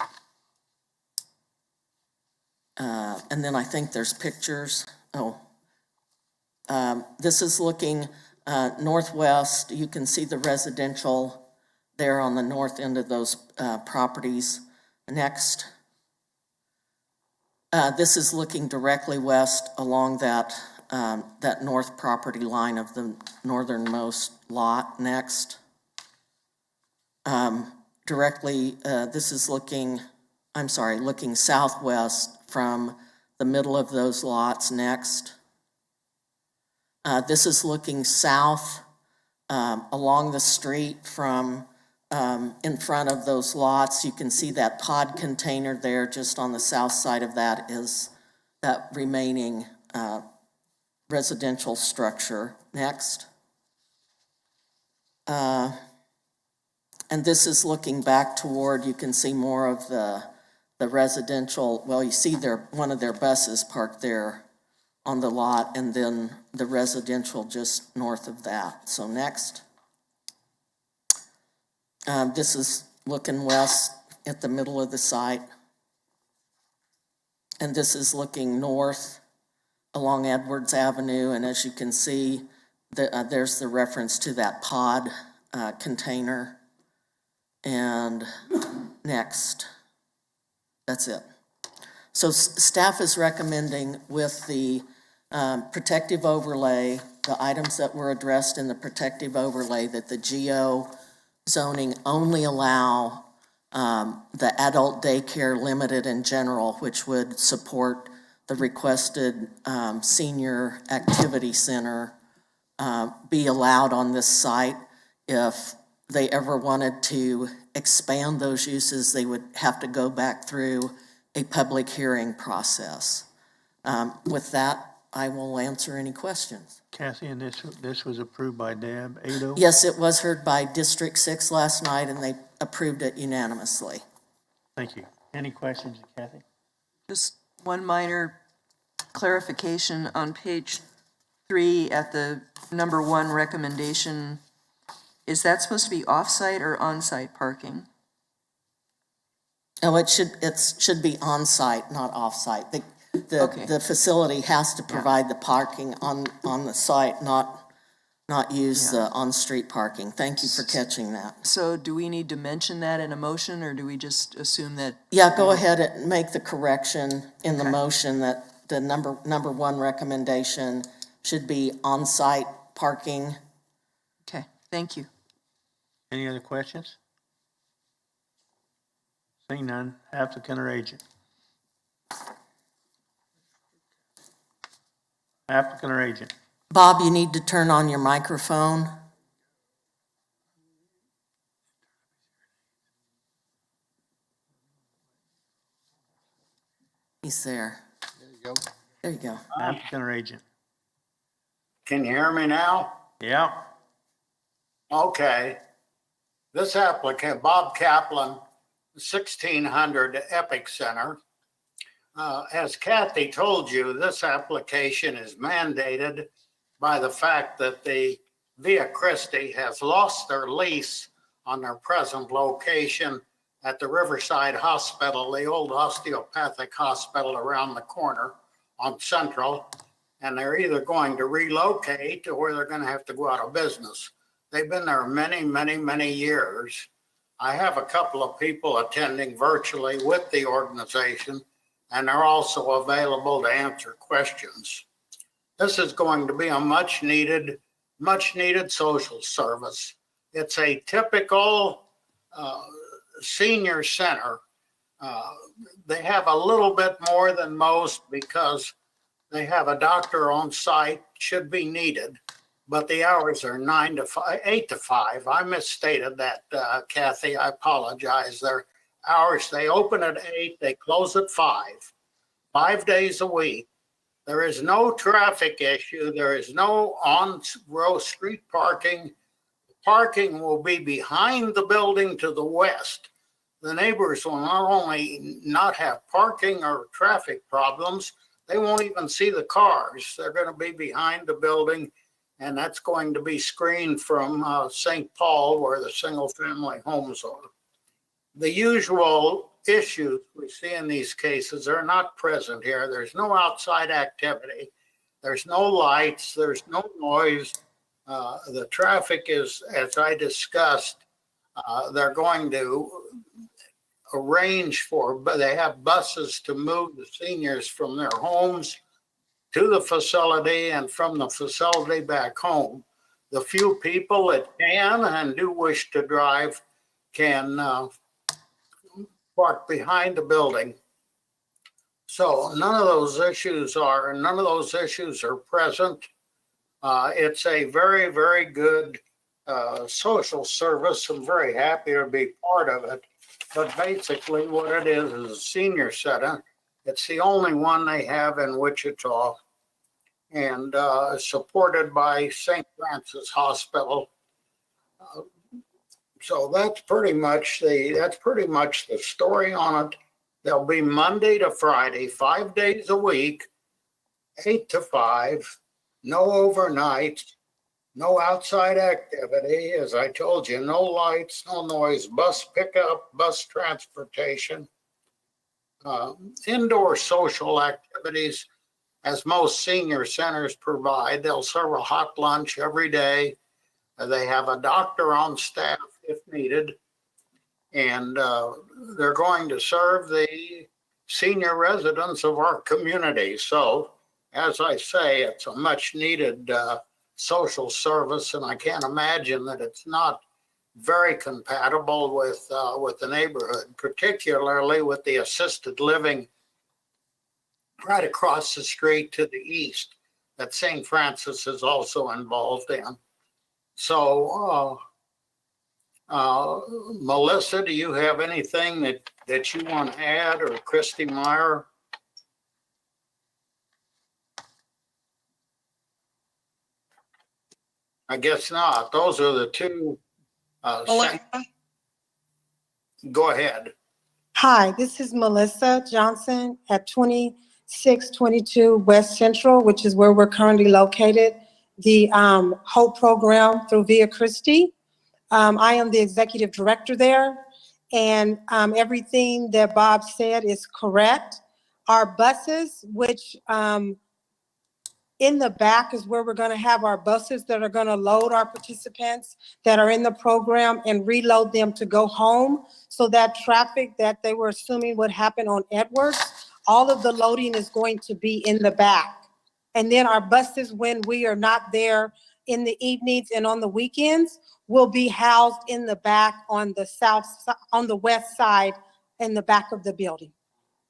S9: And then I think there's pictures. This is looking northwest. You can see the residential there on the north end of those properties. Next. This is looking directly west along that north property line of the northernmost lot. Next. This is looking southwest from the middle of those lots. Next. This is looking south along the street from in front of those lots. You can see that pod container there. Just on the south side of that is that remaining residential structure. Next. And this is looking back toward, you can see more of the residential. Well, you see one of their buses parked there on the lot, and then the residential just north of that. So next. This is looking west at the middle of the site. And this is looking north along Edwards Avenue. And as you can see, there's the reference to that pod container. And next. That's it. So staff is recommending with the protective overlay, the items that were addressed in the protective overlay, that the GO zoning only allow the adult daycare limited in general, which would support the requested senior activity center, be allowed on this site. If they ever wanted to expand those uses, they would have to go back through a public hearing process. With that, I will answer any questions.
S1: Kathy, and this was approved by Deb 8-0?
S9: Yes, it was heard by District 6 last night, and they approved it unanimously.
S1: Thank you. Any questions, Kathy?
S5: Just one minor clarification on page 3 at the number 1 recommendation. Is that supposed to be off-site or on-site parking?
S9: Oh, it should be on-site, not off-site. The facility has to provide the parking on the site, not use the on-street parking. Thank you for catching that.
S5: So do we need to mention that in a motion, or do we just assume that?
S9: Yeah, go ahead and make the correction in the motion that the number 1 recommendation should be on-site parking.
S5: Okay, thank you.
S1: Any other questions? Seeing none, applicant or agent? Applicant or agent?
S9: Bob, you need to turn on your microphone. He's there.
S13: There you go.
S9: There you go.
S1: Applicant or agent?
S3: Can you hear me now?
S1: Yeah.
S3: Okay. This applicant, Bob Kaplan, 1600 Epic Center. As Kathy told you, this application is mandated by the fact that the Via Christi has lost their lease on their present location at the Riverside Hospital, the old osteopathic hospital around the corner on Central, and they're either going to relocate or they're going to have to go out of business. They've been there many, many, many years. I have a couple of people attending virtually with the organization, and they're also available to answer questions. This is going to be a much needed social service. It's a typical senior center. They have a little bit more than most because they have a doctor on site should be needed, but the hours are 9 to 5, 8 to 5. I misstated that, Kathy. I apologize. Their hours, they open at 8, they close at 5 days a week. There is no traffic issue. There is no on-row street parking. Parking will be behind the building to the west. The neighbors will not only not have parking or traffic problems, they won't even see the cars. They're going to be behind the building, and that's going to be screened from St. Paul, where the single-family homes are. The usual issues we see in these cases are not present here. There's no outside activity. There's no lights. There's no noise. The traffic is, as I discussed, they're going to arrange for, they have buses to move the seniors from their homes to the facility and from the facility back home. The few people that can and do wish to drive can park behind the building. So none of those issues are present. It's a very, very good social service. I'm very happy to be part of it. But basically what it is a senior center. It's the only one they have in Wichita, and supported by St. Francis Hospital. So that's pretty much the story on it. They'll be Monday to Friday, 5 days a week, 8 to 5, no overnights, no outside activity. As I told you, no lights, no noise, bus pickup, bus transportation, indoor social activities, as most senior centers provide. They'll serve a hot lunch every day. They have a doctor on staff if needed, and they're going to serve the senior residents of our community. So, as I say, it's a much needed social service, and I can't imagine that it's not very compatible with the neighborhood, particularly with the assisted living right across the street to the east that St. Francis is also involved in. So, Melissa, do you have anything that you want to add, or Christy Meyer? I guess not. Those are the two. Go ahead.
S6: Hi, this is Melissa Johnson at 2622 West Central, which is where we're currently located, the HOPE program through Via Christi. I am the executive director there, and everything that Bob said is correct. Our buses, which in the back is where we're going to have our buses that are going to load our participants that are in the program and reload them to go home. So that traffic that they were assuming would happen on Edwards, all of the loading is going to be in the back. And then our buses, when we are not there in the evenings and on the weekends, will be housed in the back on the west side in the back of the building.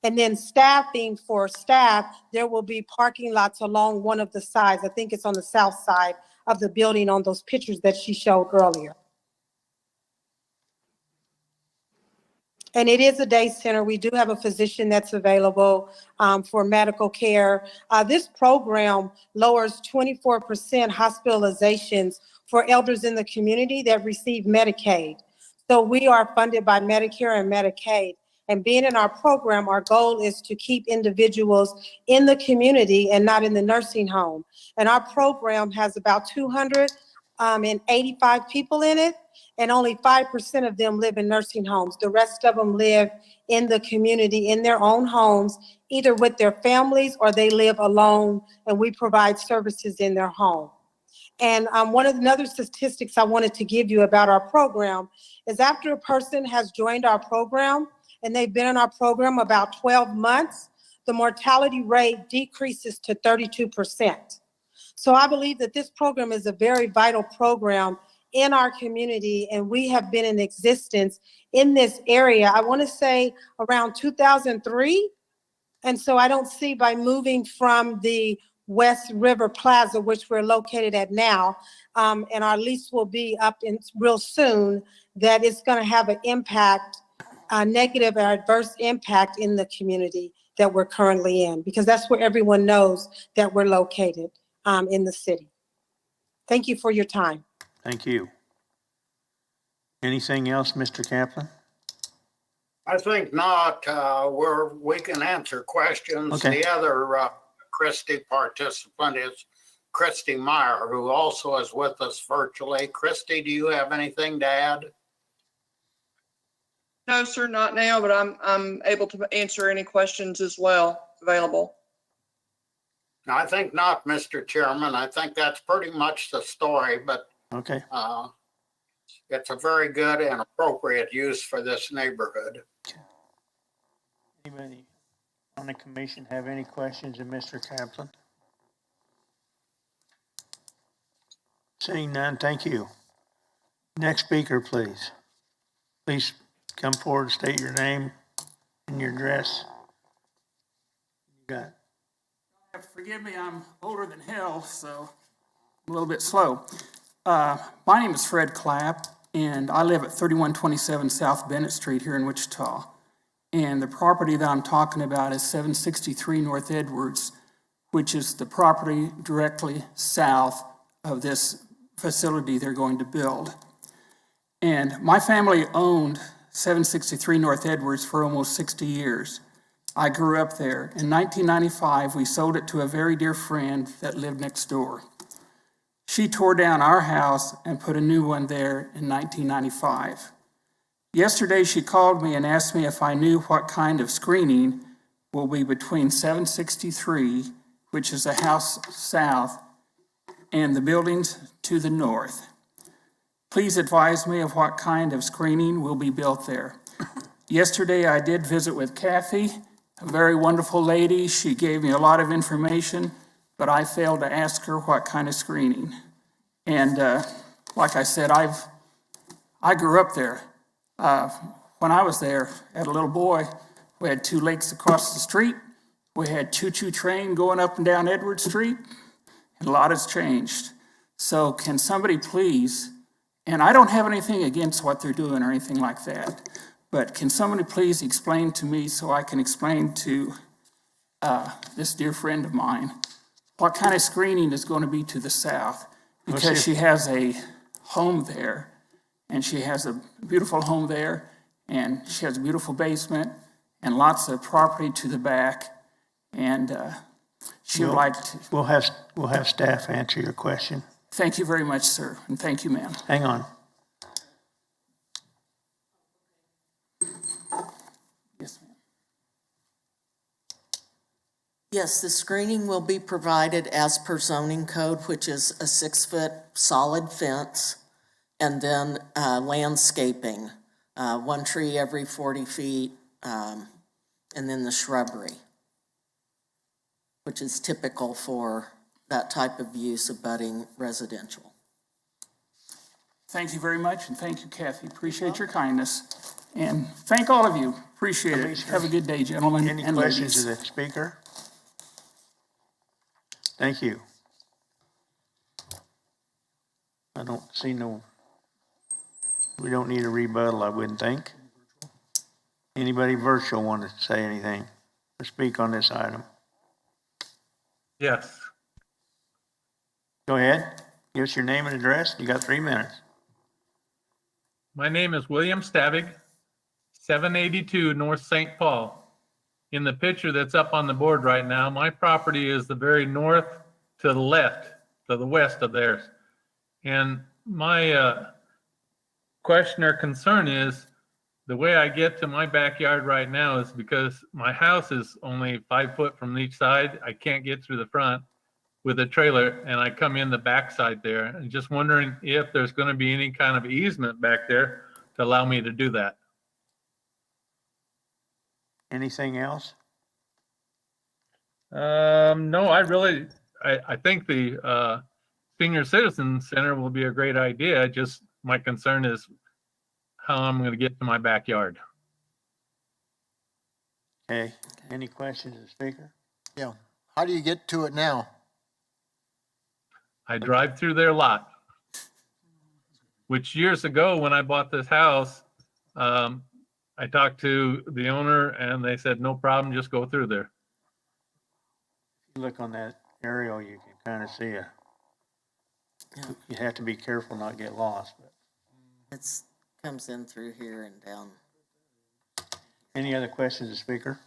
S6: And then staffing for staff, there will be parking lots along one of the sides. I think it's on the south side of the building on those pictures that she showed earlier. And it is a day center. We do have a physician that's available for medical care. This program lowers 24% hospitalizations for elders in the community that receive Medicaid. So we are funded by Medicare and Medicaid. And being in our program, our goal is to keep individuals in the community and not in the nursing home. And our program has about 285 people in it, and only 5% of them live in nursing homes. The rest of them live in the community in their own homes, either with their families or they live alone, and we provide services in their home. And another statistics I wanted to give you about our program is after a person has joined our program and they've been in our program about 12 months, the mortality rate decreases to 32%. So I believe that this program is a very vital program in our community, and we have been in existence in this area, I want to say around 2003. And so I don't see by moving from the West River Plaza, which we're located at now, and our lease will be up in real soon, that it's going to have an impact, a negative or adverse impact in the community that we're currently in, because that's where everyone knows that we're located in the city. Thank you for your time.
S1: Thank you. Anything else, Mr. Kaplan?
S3: I think not. We can answer questions.
S1: Okay.
S3: The other Christie participant is Christy Meyer, who also is with us virtually. Christy, do you have anything to add?
S21: No, sir, not now, but I'm able to answer any questions as well available.
S3: I think not, Mr. Chairman. I think that's pretty much the story, but
S1: Okay.
S3: it's a very good and appropriate use for this neighborhood.
S1: Anybody on the commission have any questions of Mr. Kaplan? Seeing none, thank you. Next speaker, please. Please come forward, state your name and your address. You got it.
S10: Forgive me, I'm older than hell, so I'm a little bit slow. My name is Fred Clapp, and I live at 3127 South Bennett Street here in Wichita. And the property that I'm talking about is 763 North Edwards, which is the property directly south of this facility they're going to build. And my family owned 763 North Edwards for almost 60 years. I grew up there. In 1995, we sold it to a very dear friend that lived next door. She tore down our house and put a new one there in 1995. Yesterday, she called me and asked me if I knew what kind of screening will be between 763, which is a house south, and the buildings to the north. Please advise me of what kind of screening will be built there. Yesterday, I did visit with Kathy, a very wonderful lady. She gave me a lot of information, but I failed to ask her what kind of screening. And like I said, I grew up there. When I was there, as a little boy, we had 2 lakes across the street. We had choo-choo train going up and down Edward Street, and a lot has changed. So can somebody please, and I don't have anything against what they're doing or anything like that, but can somebody please explain to me so I can explain to this dear friend of mine what kind of screening is going to be to the south? Because she has a home there, and she has a beautiful home there, and she has a beautiful basement and lots of property to the back, and she would like to...
S1: We'll have staff answer your question.
S10: Thank you very much, sir, and thank you, ma'am.
S1: Hang on.
S10: Yes, ma'am.
S9: Yes, the screening will be provided as per zoning code, which is a 6-foot solid fence, and then landscaping, 1 tree every 40 feet, and then the shrubbery, which is typical for that type of use abutting residential.
S10: Thank you very much, and thank you, Kathy. Appreciate your kindness. And thank all of you. Appreciate it. Have a good day, gentlemen and ladies.
S1: Any questions of the speaker? Thank you. I don't see we don't need a rebuttal, I wouldn't think. Anybody virtual want to say anything or speak on this item?
S15: Yes.
S1: Go ahead. Give us your name and address. You got 3 minutes.
S15: My name is William Stavig, 782 North St. Paul. In the picture that's up on the board right now, my property is the very north to the left, to the west of theirs. And my question or concern is the way I get to my backyard right now is because my house is only 5 foot from each side. I can't get through the front with a trailer, and I come in the backside there. And just wondering if there's going to be any kind of easement back there to allow me to do that.
S1: Anything else?
S15: No, I think the Senior Citizen Center will be a great idea. Just my concern is how I'm going to get to my backyard.
S1: Okay. Any questions of the speaker?
S13: Yeah. How do you get to it now?
S15: I drive through their lot. Which years ago, when I bought this house, I talked to the owner and they said, no problem, just go through there.
S1: If you look on that aerial, you can kind of see you have to be careful not get lost. But.
S9: It's comes in through here and down.
S1: Any other questions of the speaker?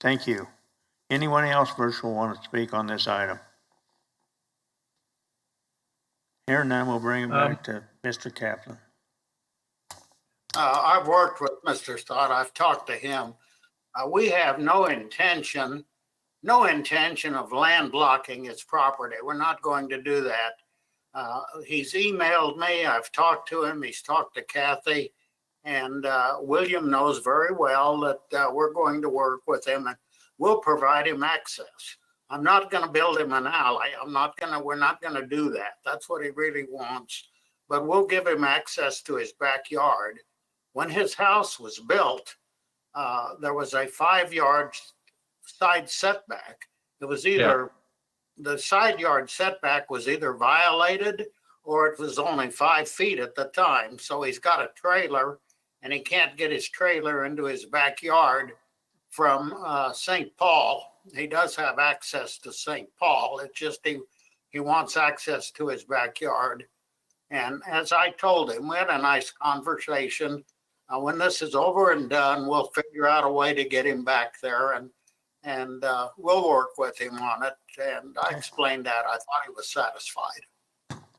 S1: Thank you. Anyone else virtual want to speak on this item? Here and now we'll bring it back to Mr. Kaplan.
S3: I've worked with Mr. Stott. I've talked to him. We have no intention of land blocking his property. We're not going to do that. He's emailed me. I've talked to him. He's talked to Kathy. And William knows very well that we're going to work with him and we'll provide him access. I'm not going to build him an alley. We're not going to do that. That's what he really wants. But we'll give him access to his backyard. When his house was built, there was a 5-yard side setback. It was either the side yard setback was either violated or it was only 5 feet at the time. So he's got a trailer and he can't get his trailer into his backyard from St. Paul. He does have access to St. Paul. It's just he wants access to his backyard. And as I told him, we had a nice conversation. When this is over and done, we'll figure out a way to get him back there and we'll work with him on it. And I explained that. I thought he was satisfied.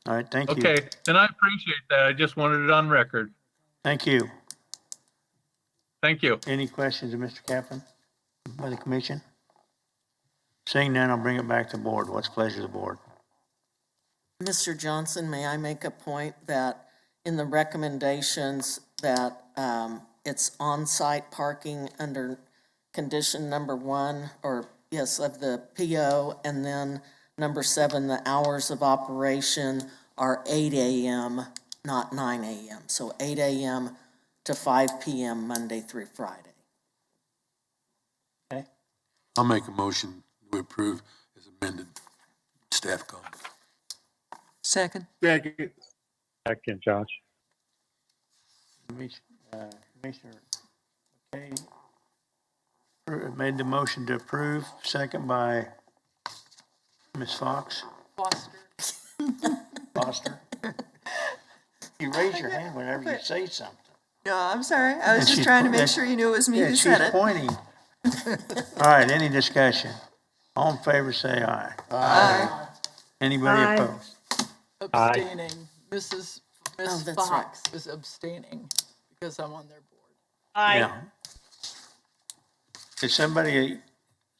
S1: All right, thank you.
S15: Okay, and I appreciate that. I just wanted it on record.
S1: Thank you.
S15: Thank you.
S1: Any questions of Mr. Kaplan by the commission? Seeing none, I'll bring it back to the board. What's the pleasure of the board?
S9: Mr. Johnson, may I make a point that in the recommendations that it's on-site parking under condition number 1, or yes, of the PO, and then number 7, the hours of operation are 8 a.m., not 9 a.m. So 8 a.m. to 5 p.m. Monday through Friday.
S1: Okay.
S11: I'll make a motion to approve as amended staff comments.
S5: Second.
S2: Second, Josh.
S1: Commissioner, okay. Made the motion to approve, second by Ms. Fox. Foster. You raise your hand whenever you say something.
S5: No, I'm sorry. I was just trying to make sure you knew it was me who said it.
S1: She's pointing. All right, any discussion? All in favor, say aye.
S5: Aye.
S1: Anybody opposed?
S4: Abstaining. Miss
S9: that's
S4: Fox is abstaining because I'm on their board.
S1: Yeah. Did somebody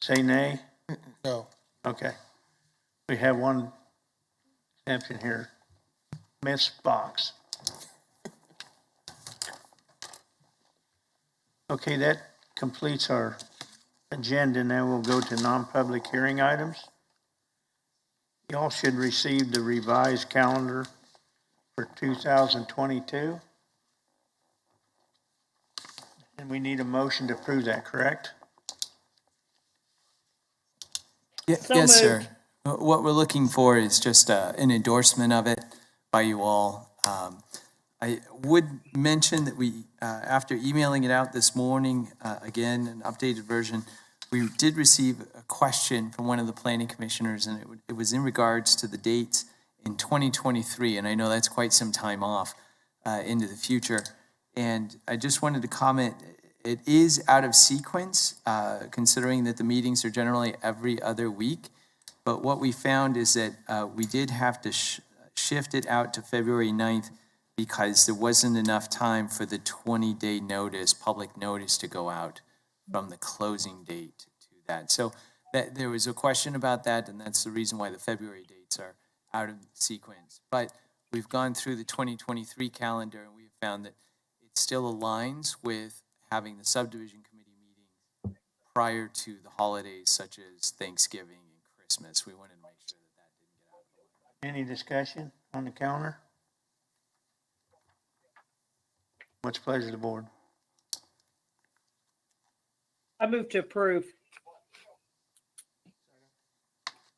S1: say nay?
S13: No.
S1: Okay. We have one exemption here. Ms. Fox. Okay, that completes our agenda. Now we'll go to non-public hearing items. Y'all should receive the revised calendar for 2022. And we need a motion to approve that, correct?
S12: Yes, sir. What we're looking for is just an endorsement of it by you all. I would mention that we, after emailing it out this morning, again, an updated version, we did receive a question from one of the planning commissioners, and it was in regards to the dates in 2023, and I know that's quite some time off into the future. And I just wanted to comment, it is out of sequence, considering that the meetings are generally every other week. But what we found is that we did have to shift it out to February 9th because there wasn't enough time for the 20-day notice, public notice to go out from the closing date to that. So that there was a question about that, and that's the reason why the February dates are out of sequence. But we've gone through the 2023 calendar, and we've found that it still aligns with having the subdivision committee meeting prior to the holidays such as Thanksgiving and Christmas. We wanted to make sure that that didn't get out of the way.
S1: Any discussion on the calendar? What's the pleasure of the board?
S22: I move to approve.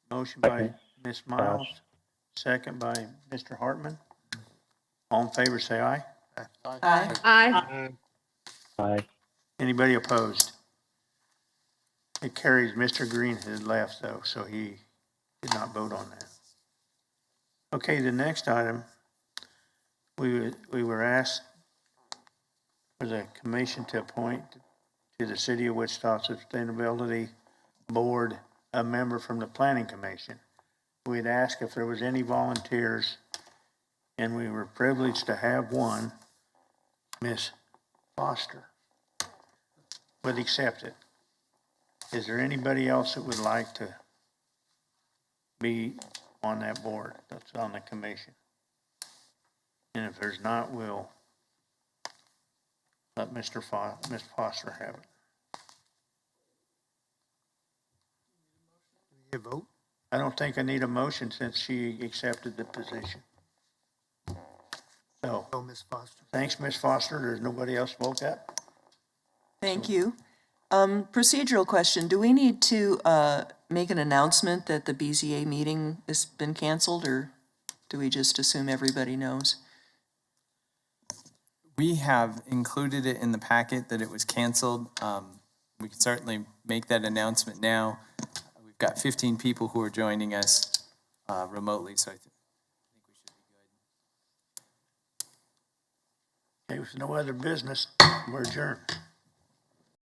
S1: Motion by Ms. Miles, second by Mr. Hartman. All in favor, say aye.
S5: Aye.
S22: Aye.
S2: Aye.
S1: Anybody opposed? It carries. Mr. Green had left though, so he did not vote on that. Okay, the next item, we were asked for the commission to appoint to the City of Wichita Sustainability Board a member from the Planning Commission. We'd asked if there was any volunteers, and we were privileged to have one, Miss Foster, would accept it. Is there anybody else that would like to be on that board that's on the commission? And if there's not, we'll let Miss Foster have it.
S18: You vote?
S1: I don't think I need a motion since she accepted the position. So,
S18: Oh, Ms. Foster.
S1: thanks, Miss Foster. There's nobody else spoke up?
S5: Thank you. Procedural question, do we need to make an announcement that the BZA meeting has been canceled, or do we just assume everybody knows?
S12: We have included it in the packet that it was canceled. We can certainly make that announcement now. We've got 15 people who are joining us remotely, so I think we should be good.
S1: Okay, with no other business, we're adjourned.